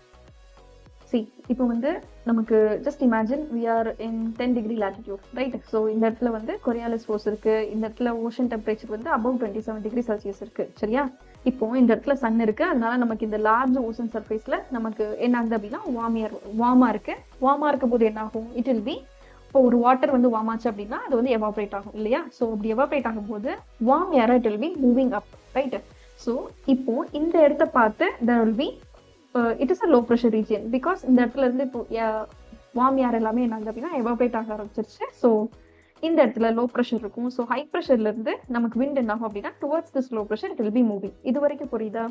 See, இப்போ வந்து நமக்கு just imagine we are in 10 degree latitude, right? So இந்த இடத்துல வந்து Coriolis force இருக்கு, இந்த இடத்துல ocean temperature வந்து above 27 degree Celsius இருக்கு, சரியா? இப்போ இந்த இடத்துல சன் இருக்கு, அதனால நமக்கு இந்த லார்ஜ் ஓசன் சர்ஃபேஸ்ல நமக்கு என்ன ஆகுது அப்படின்னா வார்மா இருக்கு. வார்மா இருக்கும் போது என்ன ஆகும்? இட் வில் பி இப்போ ஒரு வாட்டர் வந்து வார்ம் ஆச்சு அப்படின்னா அது வந்து எவாபரேட் ஆகும் இல்லையா? ஸோ அப்படி எவாபரேட் ஆகும்போது warm air it will be moving up, right? So இப்போ இந்த இடத்த பார்த்து there will be it is a low pressure region because இந்த இடத்துல இருந்து இப்போ வார்ம் ஏர் எல்லாமே என்ன ஆகுது அப்படின்னா எவாபரேட் ஆக ஆரம்பிச்சிருச்சு. ஸோ இந்த இடத்துல லோ ப்ரெஷர் இருக்கும். ஸோ ஹை ப்ரெஷர்ல இருந்து நமக்கு விண்ட் என்ன ஆகும் அப்படின்னா towards this low pressure it will be moving. இது வரைக்கும் புரியுதா?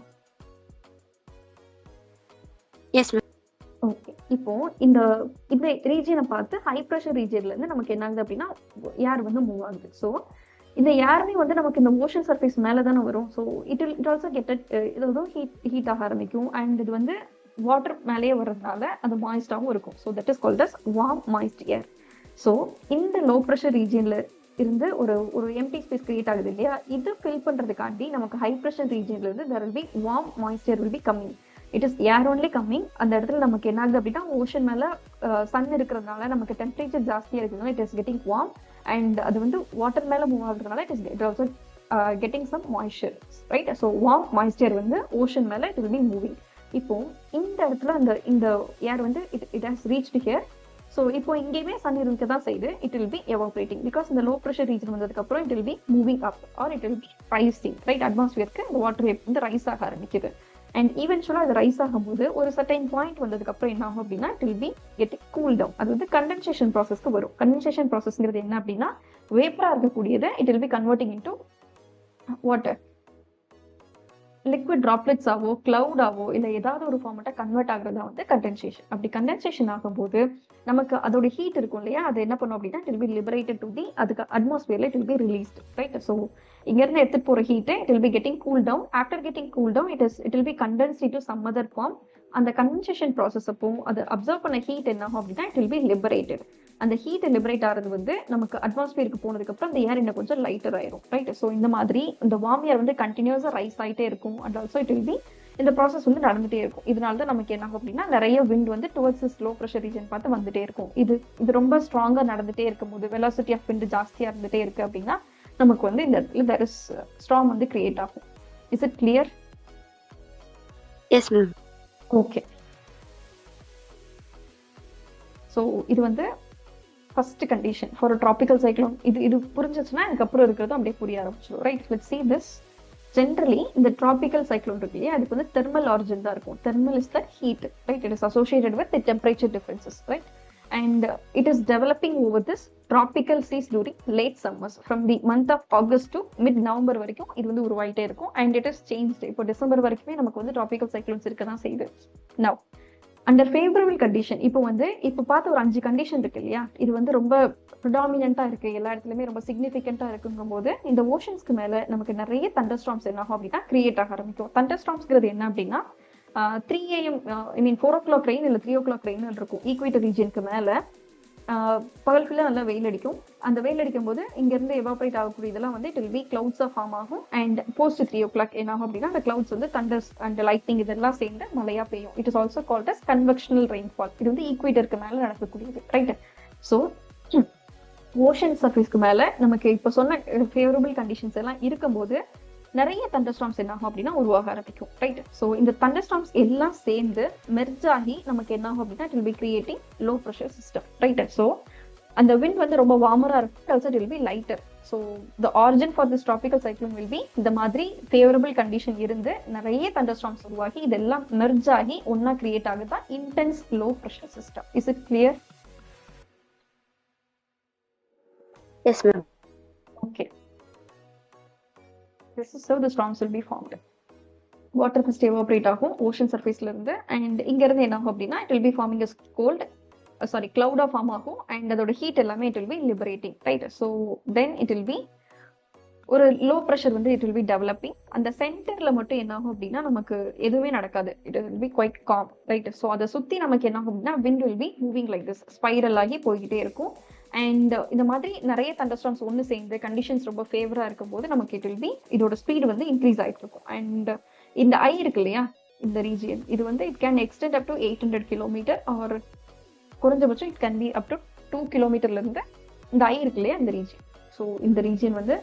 S ma'am.
ஓகே, இப்போ இந்த இந்த ரீஜியனை பார்த்து ஹை ப்ரெஷர் ரீஜியன்ல இருந்து நமக்கு என்ன ஆகுது அப்படின்னா ஏர் வந்து மூவ் ஆகுது. ஸோ இந்த ஏருமே வந்து நமக்கு இந்த ஓஷன் சர்ஃபேஸ் மேலே தானே வரும். ஸோ இட் ஆல்சோ கெட் இது வந்து ஹீட் ஆக ஆரம்பிக்கும். அண்ட் இது வந்து வாட்டர் மேலேயே வர்றதுனால அது மாய்ஸ்டாகவும் இருக்கும். So that is called as warm moist air. So இந்த லோ ப்ரெஷர் ரீஜியன்ல இருந்து ஒரு எம்டி ஸ்பேஸ் கிரியேட் ஆகுது இல்லையா, இது ஃபில் பண்றதுக்காண்டி நமக்கு ஹை ப்ரெஷர் ரீஜியன்ல இருந்து there will be warm moisture will be coming. It is air only coming. அந்த இடத்துல நமக்கு என்ன ஆகுது அப்படின்னா ஓஷன் மேல சன் இருக்கிறதுனால நமக்கு டெம்பரேச்சர் ஜாஸ்தியா இருக்கிறதுனால it is getting warm. And அது வந்து வாட்டர் மேல மூவ் ஆகுறதுனால it also getting some moisture, right? So warm moisture வந்து ஓஷன் மேல இட் வில் பி மூவிங். இப்போ இந்த இடத்துல இந்த ஏர் வந்து it has reached here. So இப்போ இங்கேயுமே சன் இருக்க தான் செய்யுது. It will be evaporating because இந்த லோ ப்ரெஷர் ரீஜன் வந்ததுக்கு அப்புறம் it will be moving up or it will be rising, right? அட்மாஸ்பியருக்கு இந்த வாட்டர் வேப் வந்து ரைஸ் ஆக ஆரம்பிக்குது. அண்ட் ஈவென்ச்சுவலாக அது ரைஸ் ஆகும்போது ஒரு சர்டைன் பாயிண்ட் வந்ததுக்கு அப்புறம் என்ன ஆகும் அப்படின்னா it will be getting cool down. அது வந்து கண்டென்சேஷன் ப்ராசஸ்க்கு வரும். கண்டென்சேஷன் ப்ராசஸ்ங்கிறது என்ன அப்படின்னா வேப்பரா இருக்கக்கூடியது it will B converting into water, liquid droplets ஆவோ கிளவுட் ஆவோ இல்லை ஏதாவது ஒரு ஃபார்மேட்டா கன்வெர்ட் ஆகுறதா வந்து கண்டென்சேஷன். அப்படி கண்டென்சேஷன் ஆகும்போது நமக்கு அதோட ஹீட் இருக்கும் இல்லையா, அது என்ன பண்ணும் அப்படின்னா it will be liberated to the அதுக்கு அட்மாஸ்பியர்ல it will be released, right? So இங்க இருந்து எடுத்துட்டு போற heat it will be getting cool down. After getting cool down it will be condensed into some other form. அந்த condensation process அப்போ அது absorb பண்ண ஹீட் என்ன ஆகும் அப்படின்னா இட் வில் பி லிபரேட்டட். அந்த ஹீட் லிபரேட் ஆகிறது வந்து நமக்கு அட்மாஸ்பியருக்கு போனதுக்கு அப்புறம் அந்த ஏர் இன்னும் கொஞ்சம் லைட்டர் ஆயிரும், ரைட்? ஸோ இந்த மாதிரி இந்த வார்ம் ஏர் வந்து கண்டினியூஸா ரைஸ் ஆகிட்டே இருக்கும். And also it will B இந்த ப்ராசஸ் வந்து நடந்துட்டே இருக்கும். இதனால தான் நமக்கு என்ன ஆகும் அப்படின்னா நிறைய விண்ட் வந்து டுவர்ட்ஸ் லோ ப்ரெஷர் ரீஜன் பார்த்து வந்துட்டே இருக்கும். இது ரொம்ப ஸ்ட்ராங்கா நடந்துட்டே இருக்கும் போது வெலாசிட்டி ஆஃப் விண்ட் ஜாஸ்தியா இருந்துட்டே இருக்கு அப்படின்னா நமக்கு வந்து இந்த இடத்துல there is storm வந்து கிரியேட் ஆகும். Is it clear?
Yes ma'am.
Okay, so இது வந்து first condition for tropical cyclone. இது புரிஞ்சிச்சுன்னா அதுக்கப்புறம் இருக்கிறது அப்படியே புரிய ஆரம்பிச்சிடும், right? Let's see this. Generally இந்த ட்ராபிக்கல் சைக்ளோன் இருக்கு இல்லையா, அதுக்கு வந்து தெர்மல் ஆரிஜின் தான் இருக்கும். Thermal is the heat, right? It is associated with the temperature differences, right? And it is developing over this tropical seas during late summers from the month of August to mid-November வரைக்கும் இது வந்து உருவாயிட்டே இருக்கும். And it is changed. இப்போ December வரைக்குமே நமக்கு வந்து tropical cyclones இருக்க தான் செய்யுது. Now under favorable condition இப்போ பார்த்த ஒரு 5 கண்டிஷன் இருக்கு இல்லையா, இது வந்து ரொம்ப ப்ரிடாமினண்டா இருக்கு, எல்லா இடத்துலயுமே ரொம்ப சிக்னிஃபிகண்டா இருக்குங்கும் போது இந்த ஓஷன்ஸ்க்கு மேல நமக்கு நிறைய தண்டர் ஸ்டார்ம்ஸ் என்ன ஆகும் அப்படின்னா கிரியேட் ஆக ஆரம்பிக்கும். தண்டர் ஸ்டார்ம்ஸ்ங்கிறது என்ன அப்படின்னா 3 AM I mean 4 o'clock rain இல்லை 3 o'clock ரெயின் இருக்கும். ஈக்வேட்டர் ரீஜனுக்கு மேல பகல் ஃபுல்லாக நல்லா வெயில் அடிக்கும். அந்த வெயில் அடிக்கும் போது இங்கேருந்து எவாபரேட் ஆகக்கூடிய இதெல்லாம் வந்து இட் வில் பி கிளவுட்ஸாக ஃபார்ம் ஆகும். அண்ட் போஸ்ட் 3 o'clock என்ன ஆகும் அப்படின்னா அந்த கிளவுட்ஸ் வந்து தண்டர்ஸ் அண்ட் லைட்னிங் இதெல்லாம் சேர்ந்து மழையா பெய்யும். It is also called as convectional rainfall. இது வந்து ஈக்வேட்டருக்கு மேலே நடக்கக்கூடியது, ரைட்? ஸோ ஓஷன் சர்ஃபேஸ்க்கு மேலே நமக்கு இப்போ சொன்ன ஃபேவரபிள் கண்டிஷன்ஸ் எல்லாம் இருக்கும்போது நிறைய தண்டர்ஸ்டார்ம்ஸ் என்ன ஆகும் அப்படின்னா உருவாக ஆரம்பிக்கும், ரைட்? ஸோ இந்த தண்டர்ஸ்டார்ம்ஸ் எல்லாம் சேர்ந்து மெர்ஜ் ஆகி நமக்கு என்ன ஆகும் அப்படின்னா it will B creating low pressure system, right? So அந்த விண்ட் வந்து ரொம்ப வார்மரா இருக்கும். Also it will B lighter. So the origin for this tropical cyclone will be இந்த மாதிரி ஃபேவரபிள் கண்டிஷன் இருந்து நிறைய தண்டர்ஸ்டார்ம்ஸ் உருவாகி இதெல்லாம் மெர்ஜ் ஆகி ஒன்னா கிரியேட் ஆகுதான் intense low pressure system. Is it clear?
Yes ma'am.
Okay, this is how the storms will be formed. Water first evaporate ஆகும் ocean surfaceல இருந்து. and இங்க இருந்து என்ன ஆகும் அப்படின்னா it will be forming as cloud form ஆகும். and அதோட heat எல்லாமே it will be liberating, right? so then it will be ஒரு லோ ப்ரெஷர் வந்து இட் வில் பி டெவலப்பிங். அந்த சென்டர்ல மட்டும் என்ன ஆகும் அப்படின்னா நமக்கு எதுவுமே நடக்காது. It will be quite calm, right? So அதை சுத்தி நமக்கு என்ன ஆகும் அப்படின்னா wind will be moving like this, spiral ஆகி போய்கிட்டே இருக்கும். அண்ட் இந்த மாதிரி நிறைய தண்டர்ஸ்டார்ம்ஸ் ஒன்று சேர்ந்து கண்டிஷன்ஸ் ரொம்ப ஃபேவரா இருக்கும் போது நமக்கு இட் வில் பி இதோட ஸ்பீடு வந்து இன்க்ரீஸ் ஆகிட்டு இருக்கும். அண்ட் இந்த ஐ இருக்கு இல்லையா இந்த ரீஜியன், இது வந்து it can extend up to 800 kilometre or குறைஞ்சபட்சம் it can be up to 2 கிலோமீட்டர்ல இருந்து இந்த ஐ இருக்கு இல்லையா இந்த ரீஜியன். ஸோ இந்த ரீஜியன் வந்து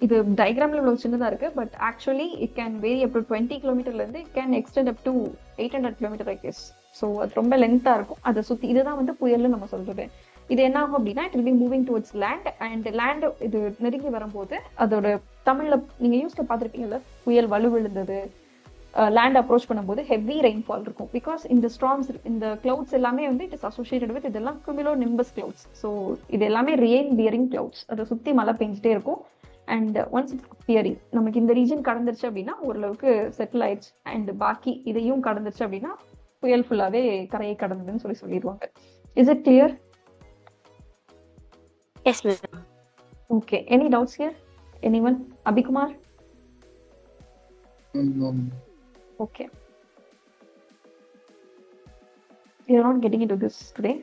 இது டயக்ராம்ல இவ்வளவு சின்னதா இருக்கு, but actually it can vary up to 20 கிலோமீட்டர்ல இருந்து it can extend up to 800 kilometre I guess. So அது ரொம்ப லென்த்தா இருக்கும். அதை சுத்தி இதுதான் வந்து புயல்னு நம்ம சொல்றது. இது என்ன ஆகும் அப்படின்னா it will be moving towards land. And land இது நெருங்கி வரும்போது அதோட தமிழ்ல நீங்க நியூஸ்ல பார்த்துருப்பீங்கல்ல, புயல் வலுவிழுந்தது, லேண்ட் அப்ரோச் பண்ணும்போது ஹெவி ரெயின்ஃபால் இருக்கும். பிகாஸ் இந்த ஸ்டார்ம்ஸ் இந்த கிளவுட்ஸ் எல்லாமே வந்து இட் இஸ் அசோசியேட்டட் வித் இதெல்லாம் குமிலோ நிம்பஸ் கிளவுட்ஸ். ஸோ இது எல்லாமே ரெயின் பியரிங் கிளவுட்ஸ். அதை சுற்றி மழை பெஞ்சிட்டே இருக்கும். அண்ட் ஒன்ஸ் இட்ஸ் கிளியரிங் நமக்கு இந்த ரீஜன் கடந்துருச்சு அப்படின்னா ஓரளவுக்கு செட்டில் ஆயிடுச்சு. அண்ட் பாக்கி இதையும் கடந்துருச்சு அப்படின்னா புயல் ஃபுல்லாவே கரையை கடந்ததுன்னு சொல்லிடுவாங்க. Is it clear?
Yes ma'am.
Okay, any doubts here? Anyone? Abhikumar?
No.
Okay. We are not getting into this today.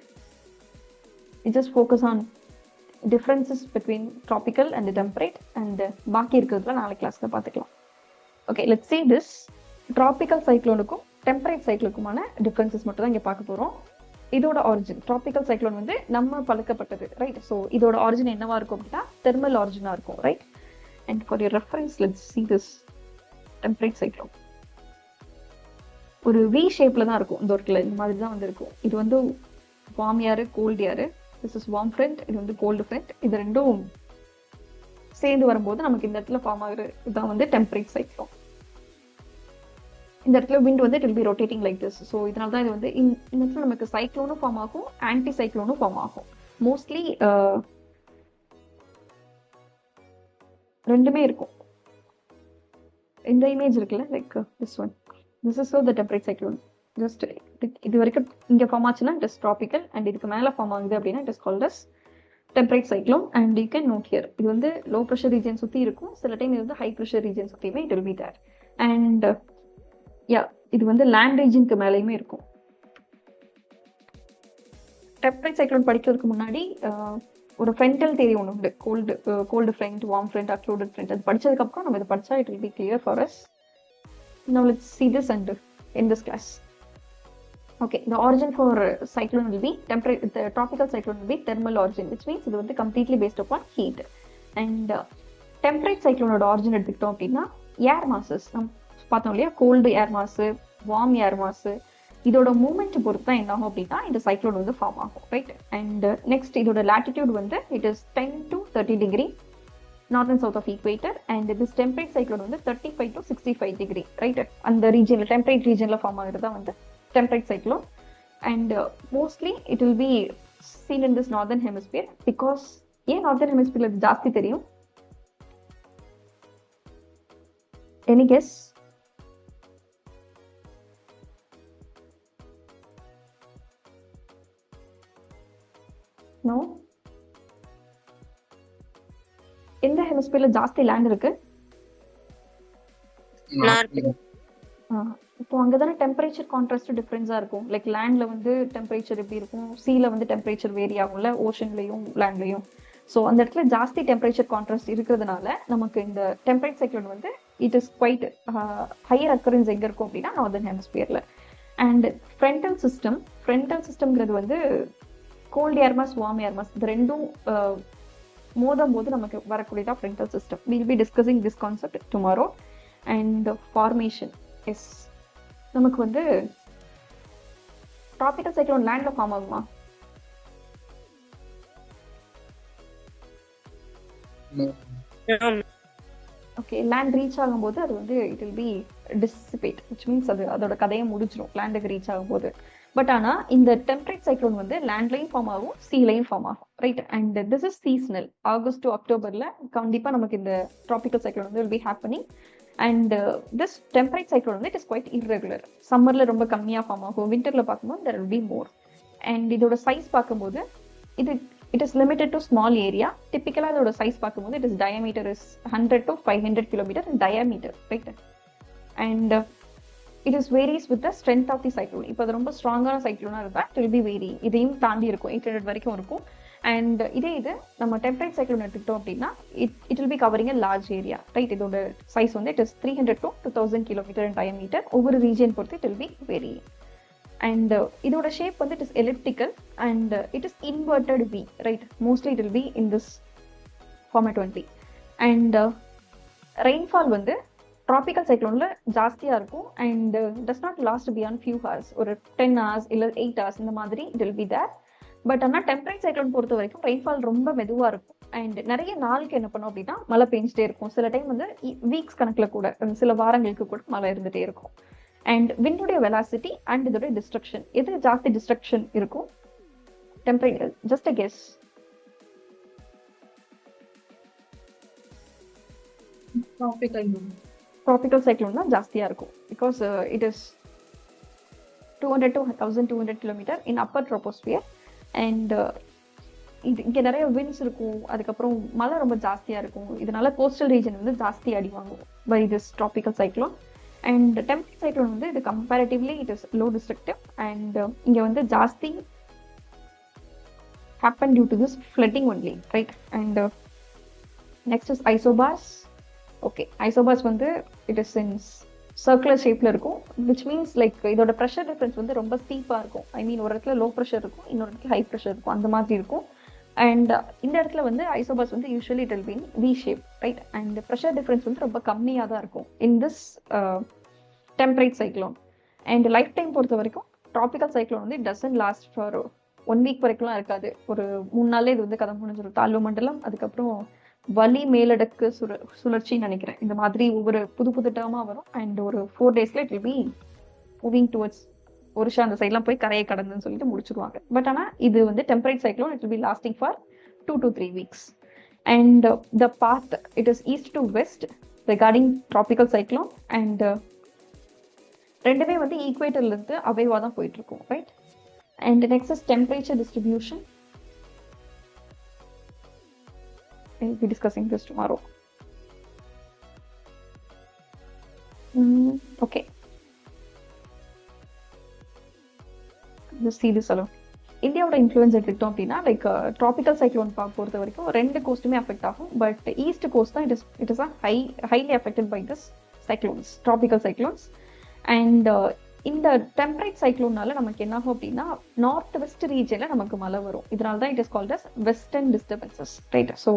We just focus on differences between tropical and the temperate, and பாக்கி இருக்கிறதுல நாளைக்கு கிளாஸ்ல பார்த்துக்கலாம். Okay, let's see this. Tropical cycloneக்கும் temperate cycloneக்குமான differences மட்டும் தான் இங்கே பார்க்க போகிறோம். இதோட ஆரிஜின் ட்ராபிக்கல் சைக்ளோன் வந்து நம்ம பழக்கப்பட்டது, ரைட்? ஸோ இதோட ஆரிஜின் என்னவா இருக்கும் அப்படின்னா தெர்மல் ஆரிஜினா இருக்கும், right? And for your reference let's see this temperate cyclone. ஒரு வி ஷேப்ல தான் இருக்கும், இந்த ஒர்க்கில் இந்த மாதிரி தான் வந்து இருக்கும். இது வந்து warm air, cold air. This is warm front, இது வந்து கோல்டு ஃப்ரண்ட். இது ரெண்டும் சேர்ந்து வரும்போது நமக்கு இந்த இடத்துல ஃபார்ம் ஆகுற இதுதான் வந்து டெம்பரேட் சைக்ளோன். இந்த இடத்துல விண்ட் வந்து it will be rotating like this. So இதனால தான் இது வந்து இந்த இடத்துல நமக்கு சைக்ளோனும் ஃபார்ம் ஆகும், ஆன்டி சைக்ளோனும் ஃபார்ம் ஆகும். மோஸ்ட்லி ரெண்டுமே இருக்கும். இந்த இமேஜ் இருக்குல்ல, like this one, this is the temperate cyclone. Just இது வரைக்கும் இங்கே ஃபார்ம் ஆச்சுன்னா இட் இஸ் ட்ராபிக்கல், அண்ட் இதுக்கு மேலே ஃபார்ம் ஆகுது அப்படின்னா it is called as temperate cyclone. And you can note here, இது வந்து லோ ப்ரெஷர் ரீஜன் சுற்றி இருக்கும், சில டைம் இது வந்து ஹை ப்ரெஷர் ரீஜன் சுற்றியுமே it will be there. And yeah, இது வந்து லேண்ட் ரீஜனுக்கு மேலேயுமே இருக்கும். டெம்பரேட் சைக்ளோன் படிக்கிறதுக்கு முன்னாடி ஒரு ஃப்ரண்டல் தியரி ஒன்று உண்டு, cold front, warm front, occluded front. அது படிச்சதுக்கப்புறம் நம்ம இதை படிச்சா it will be clear for us. Now let's see this and in this class. Okay, the origin for cyclone will be the tropical cyclone will be thermal origin, which means இது வந்து completely based upon heat. And temperate cyclone ஓட origin எடுத்துக்கிட்டோம் அப்படின்னா ஏர் masses நம்ம பார்த்தோம் இல்லையா, gold ஏர் மாசு, warm ஏர் மாசு, இதோட மூமெண்ட் பொறுத்து தான் என்ன ஆகும் அப்படின்னா இந்த சைக்ளோன் வந்து ஃபார்ம் ஆகும், ரைட்? அண்ட் நெக்ஸ்ட் இதோட latitude வந்து it is 10 to 30 degree north and south of equator, and this temperate cyclone வந்து 35 to 65 degree, right? அந்த ரீஜன்ல டெம்பரேட் ரீஜன்ல ஃபார்ம் ஆகுறது தான் வந்து temperate cyclone. And mostly it will be seen in this northern hemisphere because ஏன் northern hemisphere இது ஜாஸ்தி தெரியும்? Any guess? No? எந்த ஹெமிஸ்பியர்ல ஜாஸ்தி லேண்ட் இருக்கு? இப்போ அங்கதானே டெம்பரேச்சர் கான்ட்ராஸ்ட் டிஃபரன்ஸா இருக்கும். லைக் லேண்ட்ல வந்து டெம்பரேச்சர் எப்படி இருக்கும், சீல வந்து டெம்பரேச்சர் வேரி ஆகும்ல, ஓஷன்லயும் லேண்ட்லயும். ஸோ அந்த இடத்துல ஜாஸ்தி டெம்பரேச்சர் கான்ட்ராஸ்ட் இருக்கிறதுனால நமக்கு இந்த டெம்பரேட் சைக்ளோன் வந்து it is quite higher occurrence எங்க இருக்கும் அப்படின்னா நார்தர்ன் ஹெமிஸ்பியர்ல. அண்ட் ஃப்ரண்டல் சிஸ்டம்ங்கிறது வந்து cold air mass, warm air mass, இது ரெண்டும் மோதும் போது நமக்கு வரக்கூடியதா frontal system. Will be discussing this concept tomorrow. And formation, yes, நமக்கு வந்து ட்ராபிக்கல் சைக்ளோன் லேண்ட்ல ஃபார்ம் ஆகுமா? ஓகே, லேண்ட் ரீச் ஆகும்போது அது வந்து it will be dissipate, which means அது அதோட கதையை முடிச்சிடும் லேண்டுக்கு ரீச் ஆகும்போது. பட் ஆனா இந்த டெம்பரேட் சைக்ளோன் வந்து லேண்ட்லையும் ஃபார்ம் ஆகும், சீலையும் ஃபார்ம் ஆகும், right? And this is seasonal. August to அக்டோபர்ல கண்டிப்பா நமக்கு இந்த ட்ராபிக்கல் சைக்ளோன் வந்து will be happening. And this temperate cyclone வந்து இட் இஸ் குவைட் இர்ரெகுலர். சம்மர்ல ரொம்ப கம்மியா ஃபார்ம் ஆகும், விண்டர்ல பார்க்கும்போது there will be more. And இதோட சைஸ் பார்க்கும்போது it is limited to small area. Typically அதோட சைஸ் பார்க்கும்போது it is diameter is 100 to 500 kilometer in diameter, right? And it is varies with the strength of the cyclone. இப்போ அது ரொம்ப ஸ்ட்ராங்கான சைக்ளோனா இருந்தா it will be vary, இதையும் தாண்டி இருக்கும், 800 வரைக்கும் இருக்கும். அண்ட் இது நம்ம டெம்பரேட் சைக்ளோன் எடுத்துக்கிட்டோம் அப்படின்னா it will be covering a large area, right? இதோட சைஸ் வந்து it is 300 to 2000 kilometer in diameter. ஒவ்வொரு ரீஜன் பொறுத்து it will be vary. And இதோட ஷேப் வந்து it is elliptical and it is inverted V, right? Mostly it will be in this format only. And rainfall வந்து tropical சைக்ளோன்ல ஜாஸ்தியா இருக்கும் and does not last beyond few hours. ஒரு 10 hours இல்ல 8 hours இந்த மாதிரி it will be there. But ஆனால் temperate cyclone பொறுத்த வரைக்கும் ரெயின்ஃபால் ரொம்ப மெதுவாக இருக்கும் அண்ட் நிறைய நாளுக்கு என்ன பண்ணும் அப்படின்னா மழை பெஞ்சிட்டே இருக்கும். சில டைம் வந்து வீக்ஸ் கணக்கில் கூட சில வாரங்களுக்கு கூட மழை இருந்துகிட்டே இருக்கும். அண்ட் விண்டோடைய வெலாசிட்டி அண்ட் இதோடைய டிஸ்ட்ரக்ஷன், எது ஜாஸ்தி டிஸ்ட்ரக்ஷன் இருக்கும்? Temperature, just a guess.
Tropical.
Tropical cyclone தான் ஜாஸ்தியாக இருக்கும் because it is 200 to 1200 kilometre in upper troposphere and இது இங்கே நிறைய விண்ட்ஸ் இருக்கும், அதுக்கப்புறம் மழை ரொம்ப ஜாஸ்தியாக இருக்கும். இதனால கோஸ்டல் ரீஜன் வந்து ஜாஸ்தி அடி வாங்கும் by this tropical cyclone. And temperate cyclone வந்து இது comparatively it is low destructive and இங்கே வந்து ஜாஸ்தி happen due to this flooding only, right? And next is isobars. Okay, isobars வந்து it is in circular shapeல இருக்கும், which means like இதோட pressure difference வந்து ரொம்ப ஸ்டீப்பாக இருக்கும். ஐ மீன் ஒரு இடத்துல லோ ப்ரெஷர் இருக்கும், இன்னொரு இடத்துல ஹை ப்ரெஷர் இருக்கும், அந்த மாதிரி இருக்கும். அண்ட் இந்த இடத்துல வந்து ஐசோபாஸ் வந்து usually it will be V shape, right? And pressure difference வந்து ரொம்ப கம்மியாக தான் இருக்கும் in this temperate cyclone. And lifetime பொறுத்த வரைக்கும் ட்ராபிக்கல் சைக்ளோன் வந்து it doesn't last for 1 week வரைக்கும்லாம் இருக்காது. ஒரு 3 நாளே இது வந்து கதை முடிஞ்சிடும். தாழ்வு மண்டலம், அதுக்கப்புறம் வலி மேலடக்கு சுழற்சின்னு நினைக்கிறேன். இந்த மாதிரி ஒவ்வொரு புது டேர்மாக வரும். அண்ட் ஒரு 4 daysல it will be moving towards Orissa அந்த சைட்லாம் போய் கரையை கடந்துன்னு சொல்லிட்டு முடிச்சிருவாங்க. பட் ஆனால் இது வந்து temperate cyclone, it will be lasting for 2 to 3 weeks. And the path it is east to west regarding tropical cyclone. And ரெண்டுமே வந்து ஈக்குவேட்டர்லேருந்து அவைவாக தான் போயிட்டு இருக்கும், right? And next is temperature distribution. We'll be discussing this tomorrow. Okay. Let's see this alone. இந்தியாவோட influence எடுத்துக்கிட்டோம் அப்படின்னா லைக் ட்ராபிக்கல் சைக்ளோன் பொறுத்த வரைக்கும் 2 கோஸ்ட்டுமே அஃபெக்ட் ஆகும். பட் ஈஸ்ட் கோஸ்ட் தான் it is highly affected by this cyclones, tropical cyclones. And இந்த temperate சைக்ளோனால நமக்கு என்ன ஆகும் அப்படின்னா நார்த் வெஸ்ட் ரீஜனில் நமக்கு மழை வரும். இதனால தான் it is called as western disturbances, right? So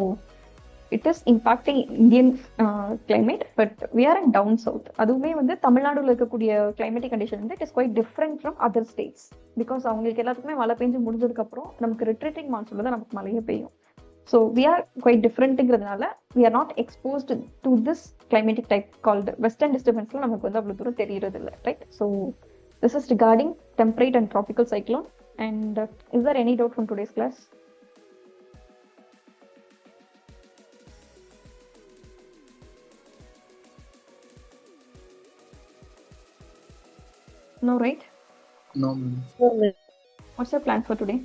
it is impacting Indian climate, but we are in down south. அதுவுமே வந்து தமிழ்நாடுல இருக்கக்கூடிய கிளைமேட்டிக் கண்டிஷன் வந்து it is quite different from other states. Because அவங்களுக்கு எல்லாத்துக்குமே மழை பெஞ்சு முடிஞ்சதுக்கப்புறம் நமக்கு ரிட்ரீட்டிங் மான்சூனில் தான் நமக்கு மழையே பெய்யும். ஸோ வி ஆர் குவைட் டிஃப்ரெண்ட்டுங்கிறதுனால we are not exposed to this climatic type called western disturbance la namakku vandu avlo thooram theriyiradilla, right? So this is regarding temperate and tropical cyclone. And is there any doubt from today's class? No, right?
No.
No, ma'am.
What's your plan for today?